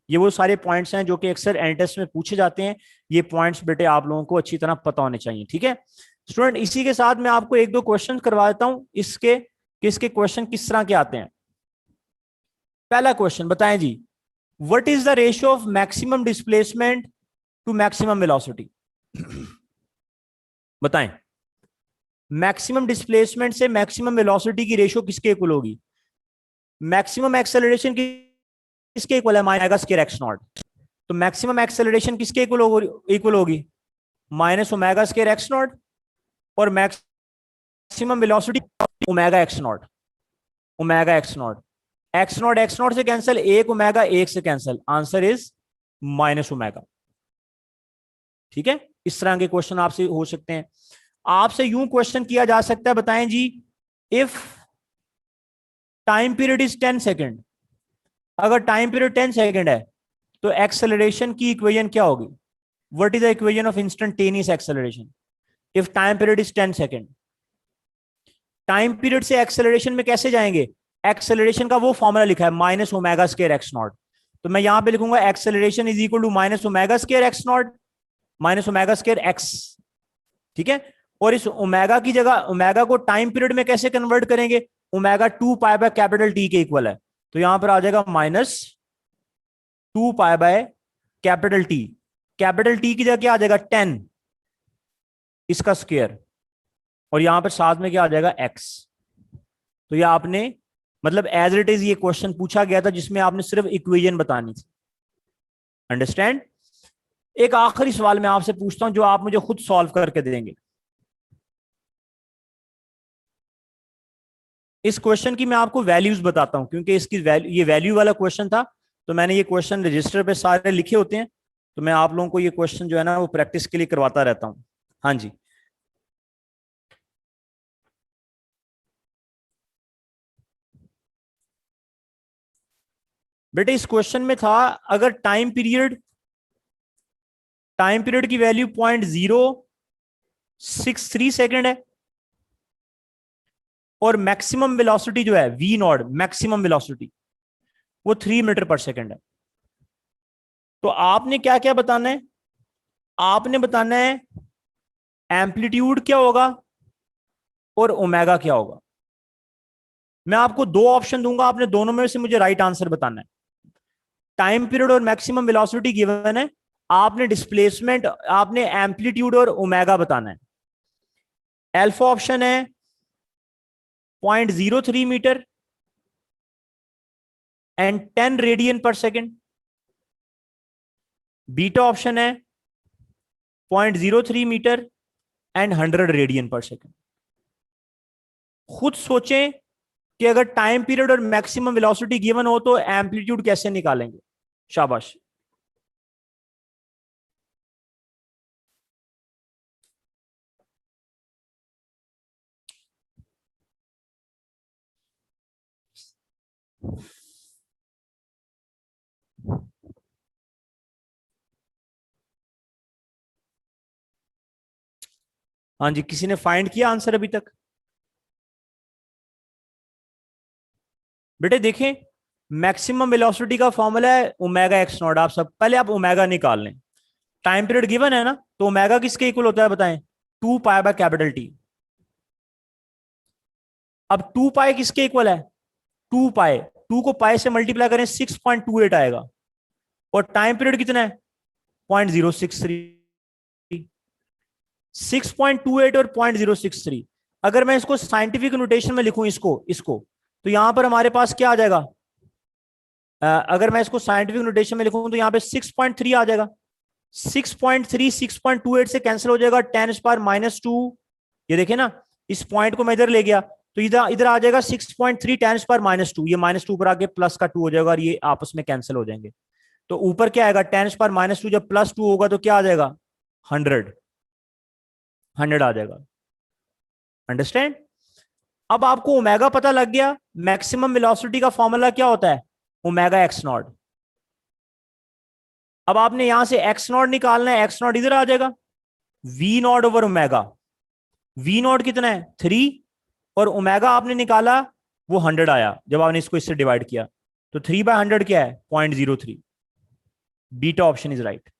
ये वो सारे पॉइंट्स हैं जो कि अक्सर एंड टेस्ट में पूछे जाते हैं। ये पॉइंट्स बेटे आप लोगों को अच्छी तरह पता होने चाहिए, ठीक है स्टूडेंट? इसी के साथ मैं आपको 1-2 क्वेश्चन करवा देता हूं इसके, कि इसके क्वेश्चन किस तरह के आते हैं। पहला क्वेश्चन बताएं जी, what is the ratio of maximum displacement to maximum velocity? बताएं, मैक्सिमम डिस्प्लेसमेंट से मैक्सिमम वेलोसिटी की रेशियो किसके इक्वल होगी? मैक्सिमम एक्सेलरेशन किसके इक्वल है, माइनस स्क्वायर एक्स नॉट। तो मैक्सिमम एक्सेलरेशन किसके इक्वल होगी, minus omega square X not. और maximum velocity omega X not, omega X not. X not से कैंसिल, एक ओमेगा एक से cancel, answer is minus omega. ठीक है, इस तरह के क्वेश्चन आपसे हो सकते हैं। आपसे यूं क्वेश्चन किया जा सकता है, बताएं जी, if time period is 10 second, अगर टाइम पीरियड 10 सेकेंड है तो एक्सेलरेशन की इक्वेशन क्या होगी? What is the equation of instantaneous acceleration if time period is 10 second? Time period से एक्सेलरेशन में कैसे जाएंगे? एक्सेलरेशन का वो फॉर्मूला लिखा है, minus omega square X not. तो मैं यहां पे लिखूंगा acceleration is equal to minus omega square X not minus omega square x. ठीक है, और इस ओमेगा की जगह ओमेगा को टाइम पीरियड में कैसे कन्वर्ट करेंगे, omega 2 pi by capital T के इक्वल है, तो यहां पर आ जाएगा minus 2 pi by capital T. Capital T की जगह क्या आ जाएगा 10 इसका स्क्वायर, और यहां पर साथ में क्या आ जाएगा एक्स। तो ये आपने मतलब एज इट इज ये क्वेश्चन पूछा गया था जिसमें आपने सिर्फ इक्वेशन बतानी थी। अंडरस्टैंड। एक आखिरी सवाल मैं आपसे पूछता हूं जो आप मुझे खुद सॉल्व करके देंगे। इस क्वेश्चन की मैं आपको वैल्यूज बताता हूं क्योंकि इसकी ये वैल्यू वाला क्वेश्चन था, तो मैंने ये क्वेश्चन रजिस्टर पे सारे लिखे होते हैं, तो मैं आप लोगों को ये क्वेश्चन जो है ना वो प्रैक्टिस के लिए करवाता रहता हूं। हाँ जी, बेटे इस क्वेश्चन में था अगर टाइम पीरियड की वैल्यू 0.063 सेकेंड है और मैक्सिमम वेलोसिटी जो है वी नॉट, मैक्सिमम वेलोसिटी वो 3 मीटर पर सेकेंड है, तो आपने क्या क्या बताना है, आपने बताना है एम्पलीट्यूड क्या होगा और ओमेगा क्या होगा। मैं आपको दो ऑप्शन दूंगा, आपने दोनों में से मुझे राइट आंसर बताना है। टाइम पीरियड और मैक्सिमम वेलोसिटी गिवन है, आपने डिस्प्लेसमेंट, आपने एम्पलीट्यूड और ओमेगा बताना है। अल्फा ऑप्शन है 0.03 मीटर एंड 10 रेडियन पर सेकेंड, बीटा ऑप्शन है 0.03 मीटर एंड 100 रेडियन पर सेकेंड। खुद सोचें कि अगर टाइम पीरियड और मैक्सिमम वेलोसिटी गिवन हो तो एम्पलीट्यूड कैसे निकालेंगे। शाबाश। हाँ जी, किसी ने फाइंड किया आंसर अभी तक? बेटे देखें, मैक्सिमम वेलोसिटी का फॉर्मूला है ओमेगा एक्स नॉट। आप सब पहले आप ओमेगा निकाल लें। टाइम पीरियड गिवन है ना, तो ओमेगा किसके इक्वल होता है बताएं, 2 पाई बाय कैपिटल टी। अब 2 पाई किसके इक्वल है, 2 पाई, 2 को पाई से मल्टीप्लाई करें 6.28 आएगा, और टाइम पीरियड कितना है 0.063। 6.28 और 0.063, अगर मैं इसको साइंटिफिक नोटेशन में लिखूं इसको इसको तो यहां पर हमारे पास क्या आ जाएगा, अगर मैं इसको साइंटिफिक नोटेशन में लिखूं तो यहां पे 6.3 आ जाएगा। 6.3 6.28 से कैंसिल हो जाएगा, 10⁻²। ये देखे ना, इस पॉइंट को मैं इधर ले गया तो इधर इधर आ जाएगा 6.3 10⁻², ये -2 पर आके प्लस का 2 हो जाएगा और ये आपस में कैंसिल हो जाएंगे। तो ऊपर क्या आएगा 10⁻², जब +2 होगा तो क्या आ जाएगा 100 आ जाएगा। अंडरस्टैंड। अब आपको ओमेगा पता लग गया, मैक्सिमम वेलोसिटी का फॉर्मूला क्या होता है ओमेगा एक्स नॉट। अब आपने यहां से एक्स नॉट निकालना है, एक्स नॉट इधर आ जाएगा, we naught over omega. V naught कितना है 3, और ओमेगा आपने निकाला वो 100 आया जब आपने इसको इससे डिवाइड किया, तो 3/100 क्या है 0.03। Beta option is right.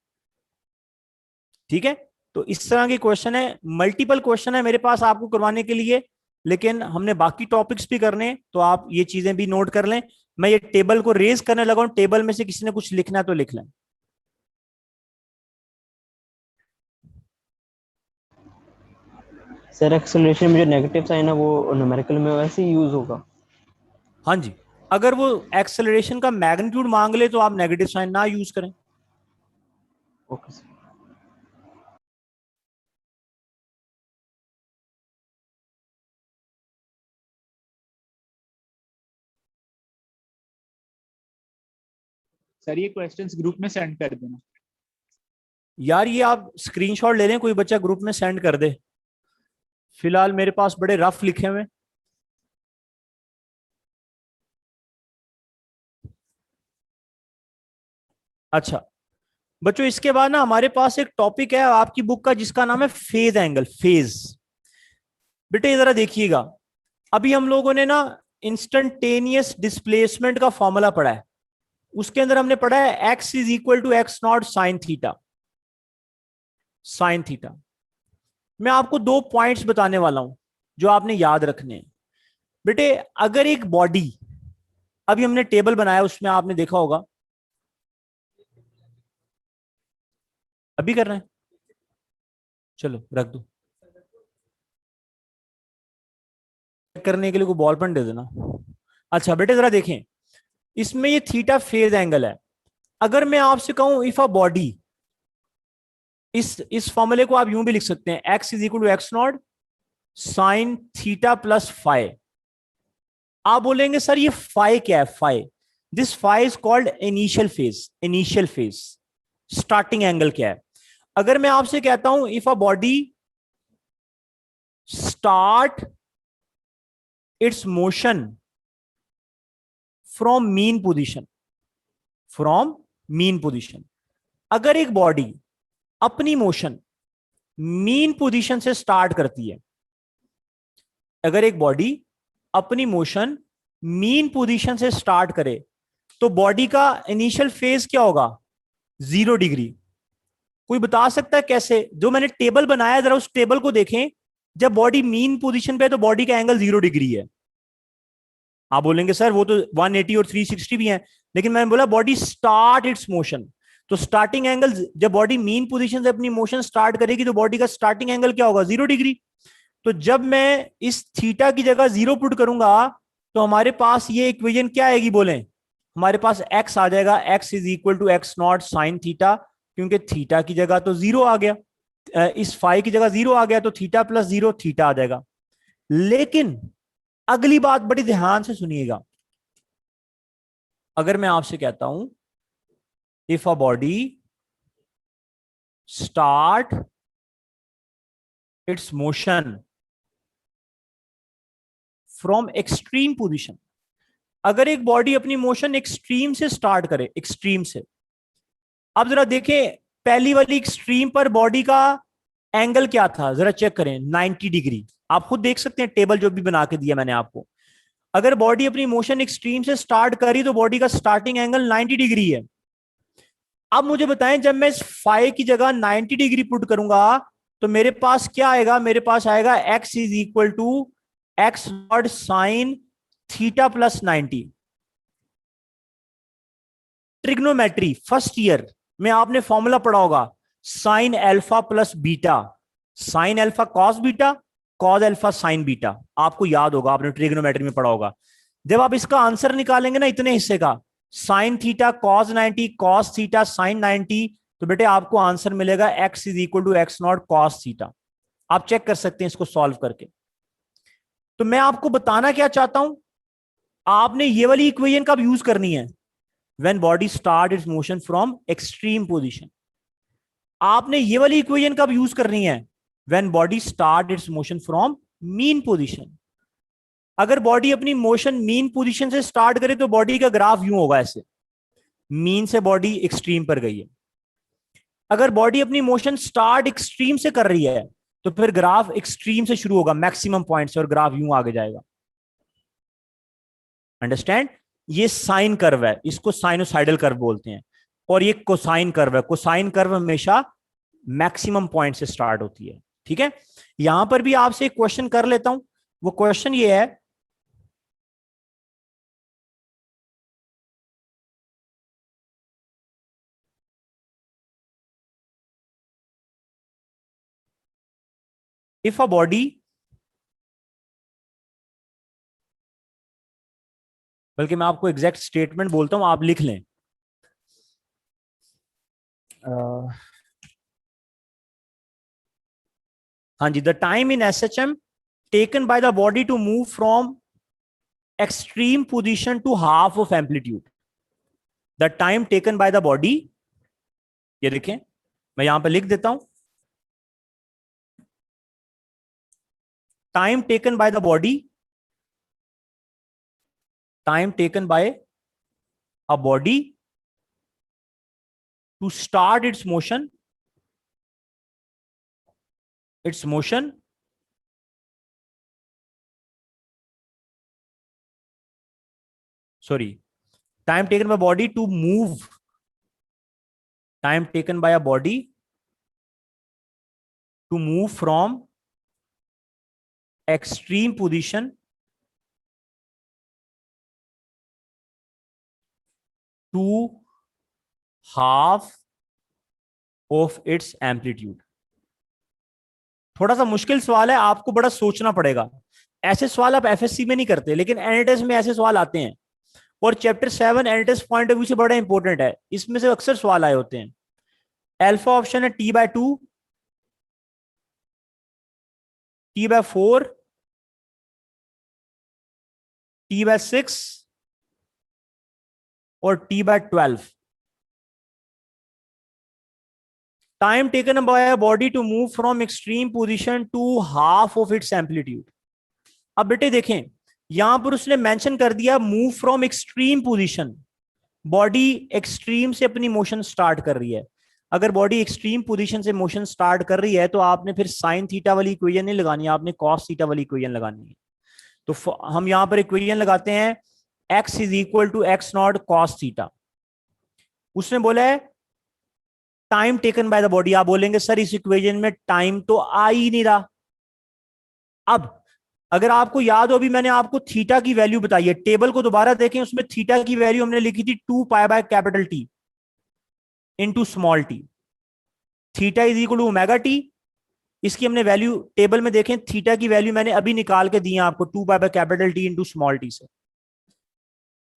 ठीक है, तो इस तरह के क्वेश्चन है, मल्टीपल क्वेश्चन है मेरे पास आपको करवाने के लिए, लेकिन हमने बाकी टॉपिक्स भी करने, तो आप ये चीजें भी नोट कर लें। मैं ये टेबल को रेज करने लगा हूं, टेबल में से किसी ने कुछ लिखना है तो लिख लें। सर एक्सेलरेशन में जो नेगेटिव साइन है वो न्यूमेरिकल में वैसे ही यूज होगा? हाँ जी, अगर वो एक्सेलरेशन का मैग्नीट्यूड मांग ले तो आप नेगेटिव साइन ना यूज करें। Okay sir. सर ये क्वेश्चंस ग्रुप में सेंड कर देना। यार ये आप स्क्रीनशॉट ले लें, कोई बच्चा ग्रुप में सेंड कर दे, फिलहाल मेरे पास बड़े रफ लिखे हुए। अच्छा बच्चों, इसके बाद ना हमारे पास एक टॉपिक है आपकी बुक का जिसका नाम है फेज एंगल। फेज बेटे जरा देखिएगा, अभी हम लोगों ने ना इंस्टेंटेनियस डिस्प्लेसमेंट का फॉर्मूला पढ़ा है, उसके अंदर हमने पढ़ा है X is equal to x naught sine theta. Sine theta मैं आपको 2 पॉइंट्स बताने वाला हूं जो आपने याद रखने हैं। बेटे अगर एक बॉडी, अभी हमने टेबल बनाया उसमें आपने देखा होगा, अभी कर रहे हैं, चलो रख दो, करने के लिए कोई बॉल पेन दे देना। अच्छा बेटे जरा देखें, इसमें ये थीटा फेज एंगल है। अगर मैं आपसे कहूं इफ अ बॉडी, इस फॉर्मूले को आप यूं भी लिख सकते हैं, X is equal to x naught sine theta plus phi. आप बोलेंगे सर ये फाइ क्या है? Phi, this phi is called initial phase. Initial phase starting angle क्या है? अगर मैं आपसे कहता हूं if a body start its motion from mean position, from mean position, अगर एक बॉडी अपनी मोशन मीन पोजीशन से स्टार्ट करती है, अगर एक बॉडी अपनी मोशन मीन पोजीशन से स्टार्ट करे तो बॉडी का इनिशियल फेज क्या होगा? 0 डिग्री। कोई बता सकता है कैसे? जो मैंने टेबल बनाया जरा उस टेबल को देखें, जब बॉडी मीन पोजीशन पे है तो बॉडी का एंगल 0 डिग्री है। आप बोलेंगे सर वो तो 180 और 360 भी है, लेकिन मैंने बोला बॉडी स्टार्ट इट्स मोशन, तो स्टार्टिंग एंगल, जब बॉडी मीन पोजीशन से अपनी मोशन स्टार्ट करेगी तो बॉडी का स्टार्टिंग एंगल क्या होगा? 0 डिग्री। तो जब मैं इस थीटा की जगह 0 पुट करूंगा तो हमारे पास ये इक्वेशन क्या आएगी? बोले हमारे पास x आ जाएगा, x is equal to x naught sine theta, क्योंकि थीटा की जगह तो 0 आ गया, इस फाइ की जगह 0 आ गया तो थीटा प्लस 0 थीटा आ जाएगा। लेकिन अगली बात बड़ी ध्यान से सुनिएगा, अगर मैं आपसे कहता हूं if a body start its motion from extreme position, अगर एक बॉडी अपनी मोशन एक्सट्रीम से स्टार्ट करे, एक्सट्रीम से, अब जरा देखें पहली वाली एक्सट्रीम पर बॉडी का एंगल क्या था, जरा चेक करें, 90 डिग्री। आप खुद देख सकते हैं टेबल जो भी बना के दिया मैंने आपको। अगर बॉडी अपनी मोशन एक्सट्रीम से स्टार्ट करी तो बॉडी का स्टार्टिंग एंगल 90 डिग्री है। अब मुझे बताएं जब मैं इस फाइ की जगह 90 डिग्री पुट करूंगा तो मेरे पास क्या आएगा? मेरे पास आएगा x is equal to x naught sine theta plus 90। Trigonometry first year में आपने फॉर्मूला पढ़ा होगा, sine alpha plus beta, sine alpha cos beta, cos alpha sine beta, आपको याद होगा, आपने ट्रिग्नोमेट्री में पढ़ा होगा। जब आप इसका आंसर निकालेंगे ना इतने हिस्से का, sine theta cos 90 cos theta sine 90, तो बेटे आपको आंसर मिलेगा x is equal to x not cos theta. आप चेक कर सकते हैं इसको सॉल्व करके। तो मैं आपको बताना क्या चाहता हूं, आपने ये वाली इक्वेशन कब यूज करनी है? When body start its motion from extreme position. आपने ये वाली इक्वेशन कब यूज करनी है? When body start its motion from mean position. अगर बॉडी अपनी मोशन मीन पोजीशन से स्टार्ट करे तो बॉडी का ग्राफ यूं होगा, ऐसे मीन से बॉडी एक्सट्रीम पर गई है। अगर बॉडी अपनी मोशन स्टार्ट एक्सट्रीम से कर रही है तो फिर ग्राफ एक्सट्रीम से शुरू होगा, मैक्सिमम पॉइंट से, और ग्राफ यूं आगे जाएगा। अंडरस्टैंड? ये साइन कर्व है, इसको साइनोसाइडल कर्व बोलते हैं, और ये कोसाइन कर्व है। कोसाइन कर्व हमेशा मैक्सिमम पॉइंट से स्टार्ट होती है। ठीक है, यहां पर भी आपसे एक क्वेश्चन कर लेता हूं। वो क्वेश्चन ये है, इफ अ बॉडी, बल्कि मैं आपको एग्जैक्ट स्टेटमेंट बोलता हूं, आप लिख लें। हाँ जी, the time in SHM taken by the body to move from extreme position to half of amplitude, the time taken by the body, ये देखें मैं यहां पर लिख देता हूं, time taken by the body, time taken by a body to start its motion, its motion sorry time taken by body to move, time taken by a body to move from extreme position to half of its amplitude. थोड़ा सा मुश्किल सवाल है, आपको बड़ा सोचना पड़ेगा। ऐसे सवाल आप एफएससी में नहीं करते, लेकिन एनएटीएस में ऐसे सवाल आते हैं। और chapter 7 NATS point of view से बड़ा इंपॉर्टेंट है, इसमें से अक्सर सवाल आए होते हैं। अल्फा ऑप्शन है T/2, T/4, T/6 और T/12। Time taken by a body to move from extreme position to half of its amplitude. अब बेटे देखें, यहां पर उसने मेंशन कर दिया move from extreme position. Body extreme से अपनी मोशन स्टार्ट कर रही है। अगर बॉडी एक्सट्रीम पोजीशन से मोशन स्टार्ट कर रही है तो आपने फिर साइन थीटा वाली इक्वेशन नहीं लगानी, आपने कॉस थीटा वाली इक्वेशन लगानी है। तो हम यहां पर इक्वेशन लगाते हैं, x is equal to x not cos theta. उसने बोला है time taken by the body. आप बोलेंगे सर इस इक्वेशन में टाइम तो आ ही नहीं रहा। अब अगर आपको याद हो, अभी मैंने आपको थीटा की वैल्यू बताई है, टेबल को दोबारा देखें, उसमें थीटा की वैल्यू हमने लिखी थी 2π/T into small t. Theta is equal to omega t. इसकी हमने वैल्यू टेबल में देखें, थीटा की वैल्यू मैंने अभी निकाल के दी है आपको 2π/T इंटू स्मॉल टी से।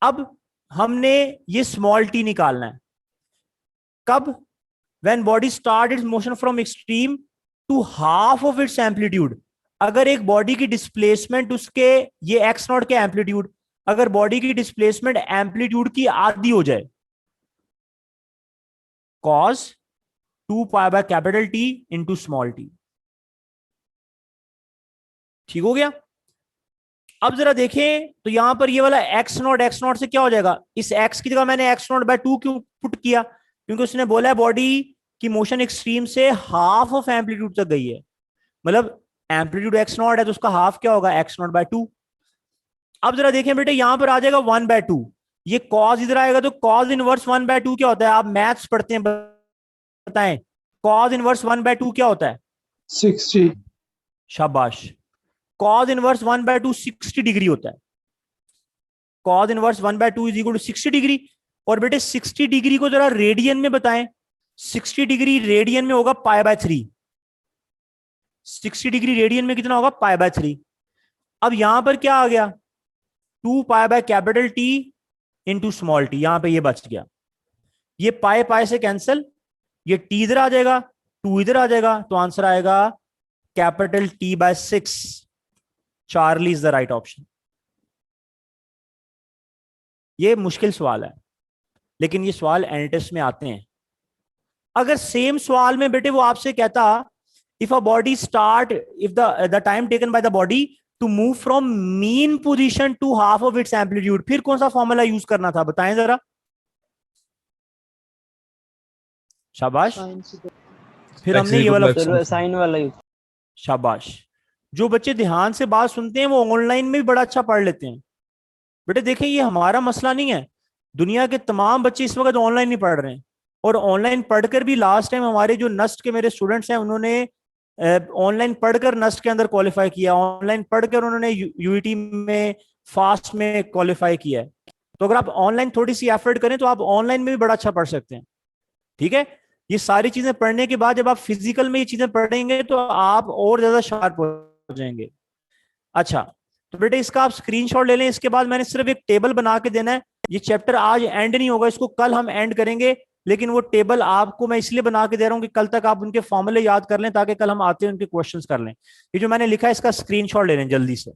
अब हमने ये स्मॉल टी निकालना है कब? When body start its motion from extreme to half of its amplitude. अगर एक बॉडी की डिस्प्लेसमेंट उसके, ये एक्स नॉट के एम्पलीट्यूड, अगर बॉडी की डिस्प्लेसमेंट एम्पलीट्यूड की आधी हो जाए, cos 2π/T into small T. ठीक हो गया? अब जरा देखें तो यहां पर ये वाला x0 से क्या हो जाएगा? इस x की जगह मैंने x0/2 क्यों पुट किया? क्योंकि उसने बोला है बॉडी की मोशन एक्सट्रीम से हाफ ऑफ एम्पलीट्यूड तक गई है, मतलब एम्पलीट्यूड x0 है तो उसका हाफ क्या होगा? x0/2। अब जरा देखें बेटे, यहां पर आ जाएगा 1/2। ये cos इधर आएगा तो cos इनवर्स 1/2 क्या होता है? आप मैथ्स पढ़ते हैं, बताएं cos इनवर्स 1/2 क्या होता है? 60। शाबाश। cos इनवर्स 1/2 60 डिग्री होता है। cos inverse 1/2 is equal to 60 degree. और बेटे 60 डिग्री को जरा रेडियन में बताएं। 60 डिग्री रेडियन में होगा π/3। 60 डिग्री रेडियन में कितना होगा? π/3। अब यहां पर क्या आ गया? 2π/T into small T. यहां पर ये बच गया, ये पाए पाए से कैंसिल, ये टी इधर आ जाएगा, 2 इधर आ जाएगा, तो आंसर आएगा T/6। Charlie is the right option. ये मुश्किल सवाल है, लेकिन ये सवाल एनटेस्ट में आते हैं। अगर सेम सवाल में बेटे वो आपसे कहता if a body start, if the time taken by the body to move from mean position to half of its amplitude, फिर कौन सा फॉर्मूला यूज करना था? बताएं जरा। शाबाश। फिर हमने ये वाला, साइन वाला यूज। शाबाश। जो बच्चे ध्यान से बात सुनते हैं वो ऑनलाइन में भी बड़ा अच्छा पढ़ लेते हैं। बेटे देखें, ये हमारा मसला नहीं है, दुनिया के तमाम बच्चे इस वक्त ऑनलाइन नहीं पढ़ रहे हैं। और ऑनलाइन पढ़कर भी लास्ट टाइम हमारे जो नस्ट के मेरे स्टूडेंट्स हैं, उन्होंने ऑनलाइन पढ़कर नस्ट के अंदर क्वालिफाई किया, ऑनलाइन पढ़कर उन्होंने यूईटी में फास्ट में क्वालिफाई किया है। तो अगर आप ऑनलाइन थोड़ी सी एफर्ट करें तो आप ऑनलाइन में भी बड़ा अच्छा पढ़ सकते हैं। ठीक है? ये सारी चीजें पढ़ने के बाद जब आप फिजिकल में ये चीजें पढ़ेंगे तो आप और ज्यादा शार्प हो जाएंगे। अच्छा, तो बेटे इसका आप स्क्रीनशॉट ले लें। इसके बाद मैंने सिर्फ एक टेबल बना के देना है। ये चैप्टर आज एंड नहीं होगा, इसको कल हम एंड करेंगे, लेकिन वो टेबल आपको मैं इसलिए बना के दे रहा हूं कि कल तक आप उनके फॉर्मूले याद कर लें, ताकि कल हम आते हैं उनके क्वेश्चंस कर लें। ये जो मैंने लिखा है इसका स्क्रीनशॉट ले लें जल्दी से।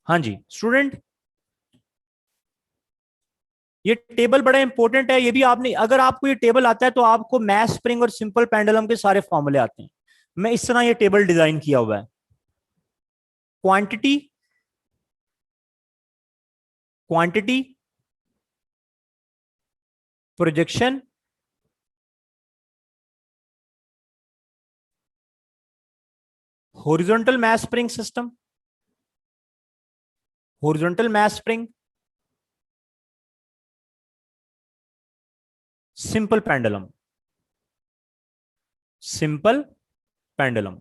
हाँ जी स्टूडेंट, ये टेबल बड़ा इंपॉर्टेंट है, ये भी आपने, अगर आपको ये टेबल आता है तो आपको मैस स्प्रिंग और सिंपल पेंडुलम के सारे फॉर्मूले आते हैं। मैं इस तरह ये टेबल डिजाइन किया हुआ है। Quantity, quantity, projection, horizontal mass spring system, horizontal mass spring, simple pendulum, simple pendulum.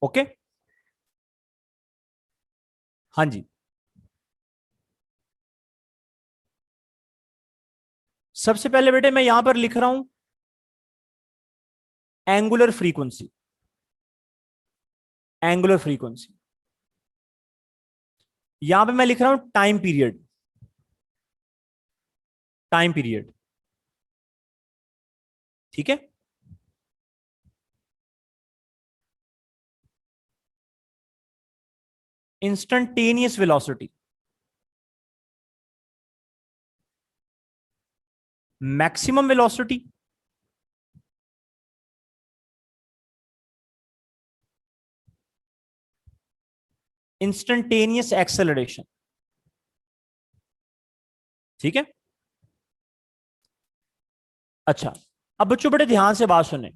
Okay, हाँ जी। सबसे पहले बेटे मैं यहां पर लिख रहा हूं एंगुलर फ्रीक्वेंसी, एंगुलर फ्रीक्वेंसी। यहां पे मैं लिख रहा हूं टाइम पीरियड, टाइम पीरियड। ठीक है, instantaneous velocity, maximum velocity, instantaneous acceleration. ठीक है, अच्छा। अब बच्चों बड़े ध्यान से बात सुने,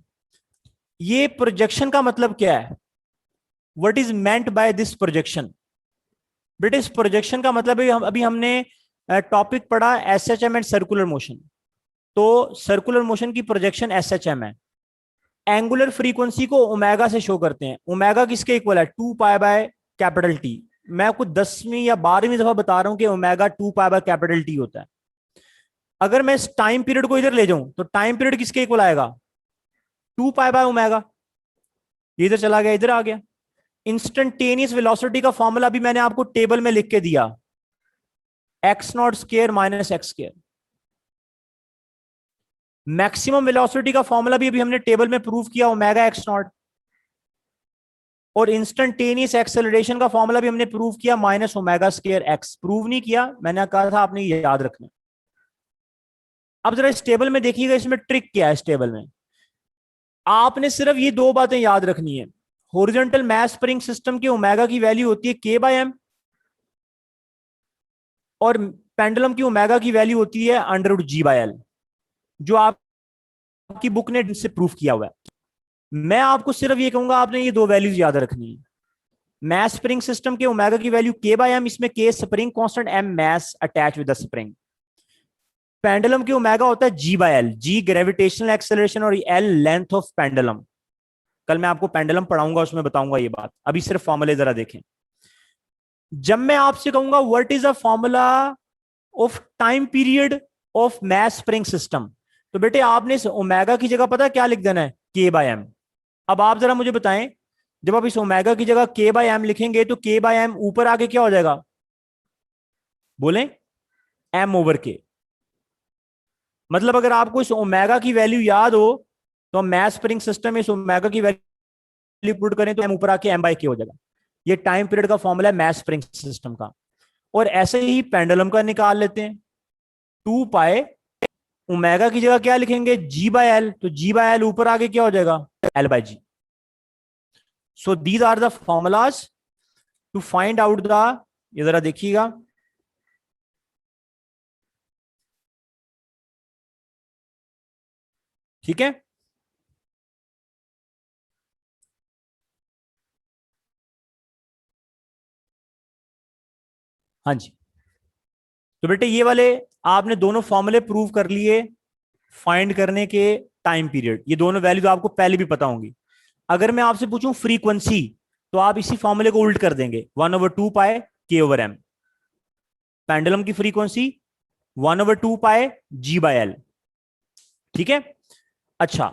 ये प्रोजेक्शन का मतलब क्या है? What is meant by this projection? बेटे इस प्रोजेक्शन का मतलब है, हम अभी हमने टॉपिक पढ़ा एसएचएम एंड सर्कुलर मोशन। तो सर्कुलर मोशन की प्रोजेक्शन एसएचएम है। एंगुलर फ्रीक्वेंसी को ओमेगा से शो करते हैं। ओमेगा किसके इक्वल है? 2 पाई बाय कैपिटल टी। मैं आपको 10वीं या 12वीं दफा बता रहा हूं कि omega 2 pi by capital T होता है। अगर मैं इस टाइम पीरियड को इधर ले जाऊं तो टाइम पीरियड किसके इक्वल आएगा? 2 पाई बाय ओमेगा। ये इधर चला गया, इधर आ गया। इंस्टेंटेनियस वेलोसिटी का फॉर्मूला भी मैंने आपको टेबल में लिख के दिया, x not square minus x square. Maximum velocity का फॉर्मूला भी अभी हमने टेबल में प्रूव किया, ओमेगा एक्स नॉट। और इंस्टेंटेनियस एक्सेलरेशन का फॉर्मूला भी हमने प्रूव किया, minus omega square x. Prove नहीं किया, मैंने कहा था आपने याद रखना। अब जरा इस टेबल में देखिएगा, इसमें ट्रिक क्या है। इस टेबल में आपने सिर्फ ये दो बातें याद रखनी है। हॉरिजॉन्टल मैस स्प्रिंग सिस्टम की ओमेगा की वैल्यू होती है के बाय एम, और पेंडुलम की ओमेगा की वैल्यू होती है under root g by l, जो आपकी बुक ने इससे प्रूफ किया हुआ है। मैं आपको सिर्फ ये कहूंगा, आपने ये दो वैल्यूज याद रखनी है। मैस स्प्रिंग सिस्टम के ओमेगा की वैल्यू के बाय एम, इसमें K spring constant, M mass attach with the spring. Pendulum की ओमेगा होता है G by L, G gravitational acceleration और एल लेंथ ऑफ पेंडुलम। कल मैं आपको पेंडुलम पढ़ाऊंगा, उसमें बताऊंगा ये बात। अभी सिर्फ फॉर्मूले जरा देखें। जब मैं आपसे कहूंगा what is a formula of time period of mass spring system, तो बेटे आपने इस ओमेगा की जगह पता है क्या लिख देना है? K by M. अब आप जरा मुझे बताएं, जब आप इस ओमेगा की जगह के बाय एम लिखेंगे तो के बाय एम ऊपर आके क्या हो जाएगा? बोलें, एम ओवर के। मतलब अगर आपको इस ओमेगा की वैल्यू याद हो तो हम मैस स्प्रिंग सिस्टम में इस ओमेगा की वैल्यू पुट करें तो एम ऊपर आके एम बाय के हो जाएगा। ये टाइम पीरियड का फॉर्मूला है मैस स्प्रिंग सिस्टम का। और ऐसे ही पेंडुलम का निकाल लेते हैं। 2 पाए ओमेगा की जगह क्या लिखेंगे? जी बाय एल, तो जी बाय एल ऊपर आके क्या हो जाएगा? L by g. So these are the formulas to find out the, ये जरा देखिएगा, ठीक है। हाँ जी, तो बेटे ये वाले आपने दोनों फॉर्मूले प्रूव कर लिए फाइंड करने के टाइम पीरियड। ये दोनों वैल्यू आपको पहले भी पता होंगी। अगर मैं आपसे पूछूं फ्रीक्वेंसी, तो आप इसी फॉर्मूले को उल्ट कर देंगे, 1/2 पाए के ओवर एम। पेंडुलम की फ्रीक्वेंसी 1/2 पाए जी बाय एल। ठीक है, अच्छा।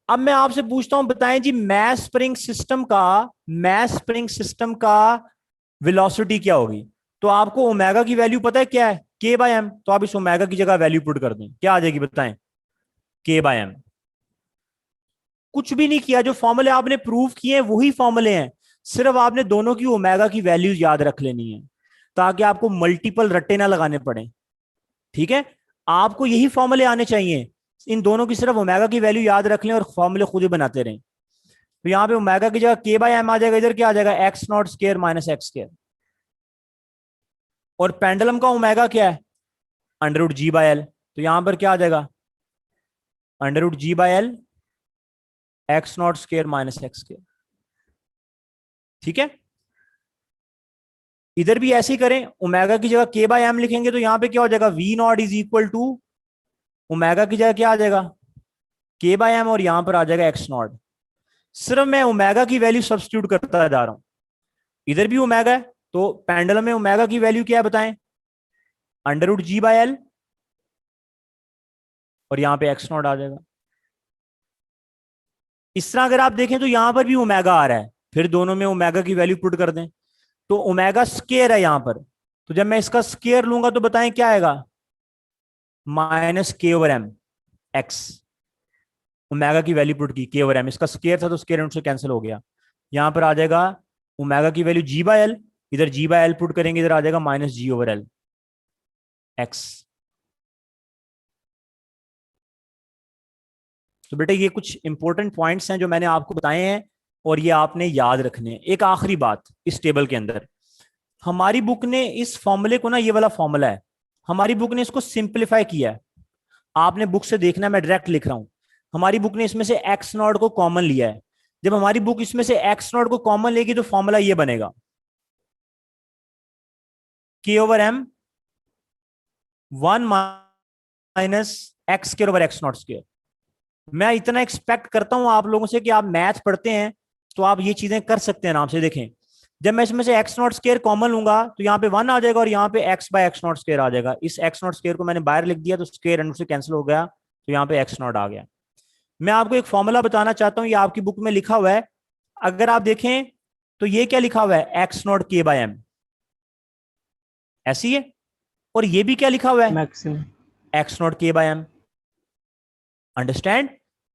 अब मैं आपसे पूछता हूं, बताएं जी मैस स्प्रिंग सिस्टम का, मैस स्प्रिंग सिस्टम का वेलोसिटी क्या होगी? तो आपको ओमेगा की वैल्यू पता है क्या है? K by M. तो आप इस ओमेगा की जगह वैल्यू पुट कर दें, क्या आ जाएगी बताएं? के बाय एम। कुछ भी नहीं किया, जो फॉर्मूले आपने प्रूव किए हैं वही फॉर्मूले हैं, सिर्फ आपने दोनों की ओमेगा की वैल्यूज याद रख लेनी है। ताकि आपको मल्टीपल रट्टे ना लगाने पड़े। ठीक है, आपको यही फॉर्मूले आने चाहिए, इन दोनों की सिर्फ ओमेगा की वैल्यू याद रख लें और फॉर्मूले खुद ही बनाते रहें। तो यहां पे ओमेगा की जगह के बाय एम आ जाएगा, इधर क्या आ जाएगा x not square minus x square, और पेंडुलम का ओमेगा क्या है under root g by l, तो यहां पर क्या आ जाएगा under root g by l x not square minus x square. ठीक है, इधर भी ऐसे ही करें, ओमेगा की जगह के बाय एम लिखेंगे तो यहां पे क्या हो जाएगा we not is equal to omega की जगह क्या आ जाएगा के बाय एम और यहां पर आ जाएगा एक्स नॉट। सिर्फ मैं ओमेगा की वैल्यू सब्स्टिट्यूट करता जा रहा हूं, इधर भी ओमेगा है तो पेंडुलम में ओमेगा की वैल्यू क्या है बताएं under root g by l और यहां पे एक्स नॉट आ जाएगा। इस तरह अगर आप देखें तो यहां पर भी ओमेगा आ रहा है, फिर दोनों में ओमेगा की वैल्यू पुट कर दें तो ओमेगा स्क्वायर है यहां पर, तो जब मैं इसका स्क्वायर लूंगा तो बताएं क्या आएगा माइनस के ओवर एम एक्स, ओमेगा की वैल्यू पुट की के ओवर एम, इसका स्क्वायर था तो स्क्वायर रूट से कैंसिल हो गया, यहां पर आ जाएगा ओमेगा की वैल्यू जी बाय एल, इधर जी बाय एल पुट करेंगे इधर आ जाएगा माइनस जी ओवर एल एक्स। तो बेटे ये कुछ इंपॉर्टेंट पॉइंट्स हैं जो मैंने आपको बताए हैं और ये आपने याद रखने हैं। एक आखिरी बात, इस टेबल के अंदर हमारी बुक ने इस फॉर्मूले को ना, ये वाला फॉर्मूला है, हमारी बुक ने इसको सिंप्लीफाई किया है। आपने बुक से देखना है, मैं डायरेक्ट लिख रहा हूं, हमारी बुक ने इसमें से एक्स नॉट को कॉमन लिया है। जब हमारी बुक इसमें से एक्स नॉट को कॉमन लेगी तो फॉर्मूला ये बनेगा k over m 1 minus x square over x not square. मैं इतना एक्सपेक्ट करता हूं आप लोगों से कि आप मैथ पढ़ते हैं तो आप ये चीजें कर सकते हैं आराम से। देखें, जब मैं इसमें से एक्स नॉट स्क्वायर कॉमन लूंगा तो यहाँ पे 1 आ जाएगा और यहाँ पे X by X not square आ जाएगा। इस एक्स नॉट स्क्वायर को मैंने बाहर लिख दिया तो स्क्वायर अंडर से कैंसिल हो गया, तो यहाँ पे एक्स नॉट आ गया। मैं आपको एक फॉर्मूला बताना चाहता हूँ, ये आपकी बुक में लिखा हुआ है, अगर आप देखें तो ये क्या लिखा हुआ है x not k by M, ऐसी है, और ये भी क्या लिखा हुआ है maximum x not k by M. Understand?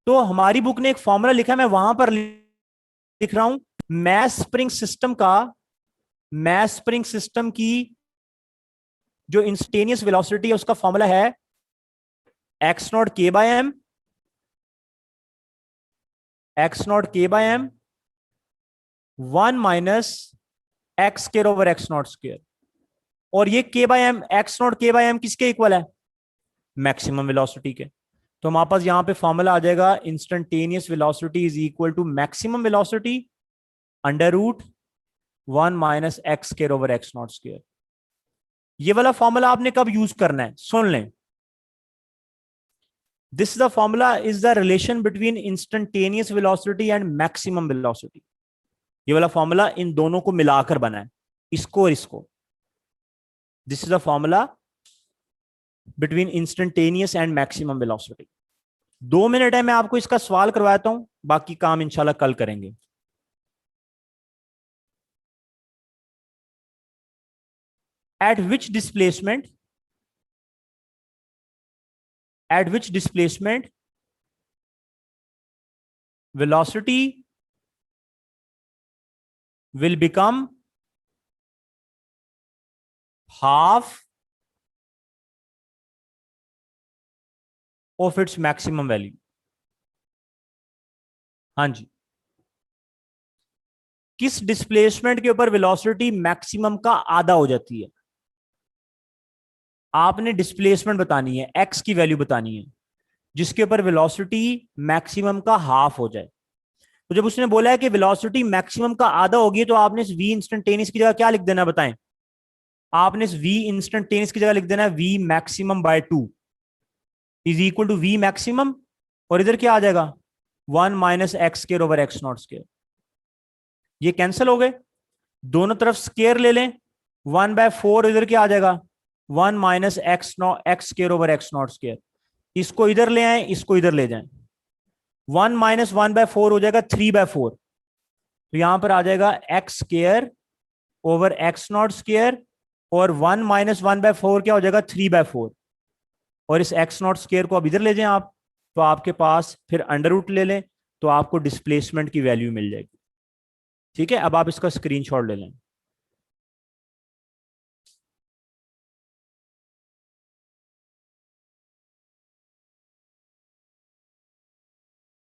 तो हमारी बुक ने एक फॉर्मूला लिखा है, मैं वहां पर लिख रहा हूं मैस स्प्रिंग सिस्टम का, मैस स्प्रिंग सिस्टम की जो इंस्टेनियस वेलोसिटी है उसका फॉर्मूला है x not k by m, x not k by m 1 minus x square over x not square. और ये k by m, x not k by m किसके equal है maximum velocity के। तो हमारे पास यहां पे फॉर्मूला आ जाएगा instantaneous velocity is equal to maximum velocity under root 1 minus x square over x not square. ये वाला फॉर्मूला आपने कब यूज करना है सुन लें, this the formula is the relation between instantaneous velocity and maximum velocity. ये वाला फॉर्मूला इन दोनों को मिलाकर बना है, इसको और इसको। This is the formula between instantaneous and maximum velocity. 2 minute है, मैं आपको इसका सवाल करवाता हूं, बाकी काम इंशाल्लाह कल करेंगे। At which displacement velocity will become half of its maximum value? हाँ जी, किस डिस्प्लेसमेंट के ऊपर वेलोसिटी मैक्सिमम का आधा हो जाती है? आपने डिस्प्लेसमेंट बतानी है, एक्स की वैल्यू बतानी है जिसके ऊपर वेलोसिटी मैक्सिमम का हाफ हो जाए। तो जब उसने बोला है कि वेलोसिटी मैक्सिमम का आधा होगी तो आपने इस वी इंस्टेंटेनियस की जगह क्या लिख देना बताएं? आपने इस वी इंस्टेंटेनियस की जगह लिख देना है v maximum by 2 is equal to v maximum, और इधर क्या आ जाएगा 1 minus x square over x not square. ये कैंसिल हो गए, दोनों तरफ स्क्वायर ले लें, 1/4 इधर क्या आ जाएगा 1 minus x square over x not square. इसको इधर ले आए, इसको इधर ले जाएं, 1 माइनस 1/4 हो जाएगा 3/4, तो यहां पर आ जाएगा x square over x not square, और 1 माइनस 1/4 क्या हो जाएगा 3/4, और इस एक्स नॉट स्क्वायर को अब इधर ले जाएं आप, तो आपके पास फिर अंडर रूट ले लें तो आपको डिस्प्लेसमेंट की वैल्यू मिल जाएगी। ठीक है, अब आप इसका स्क्रीनशॉट ले लें।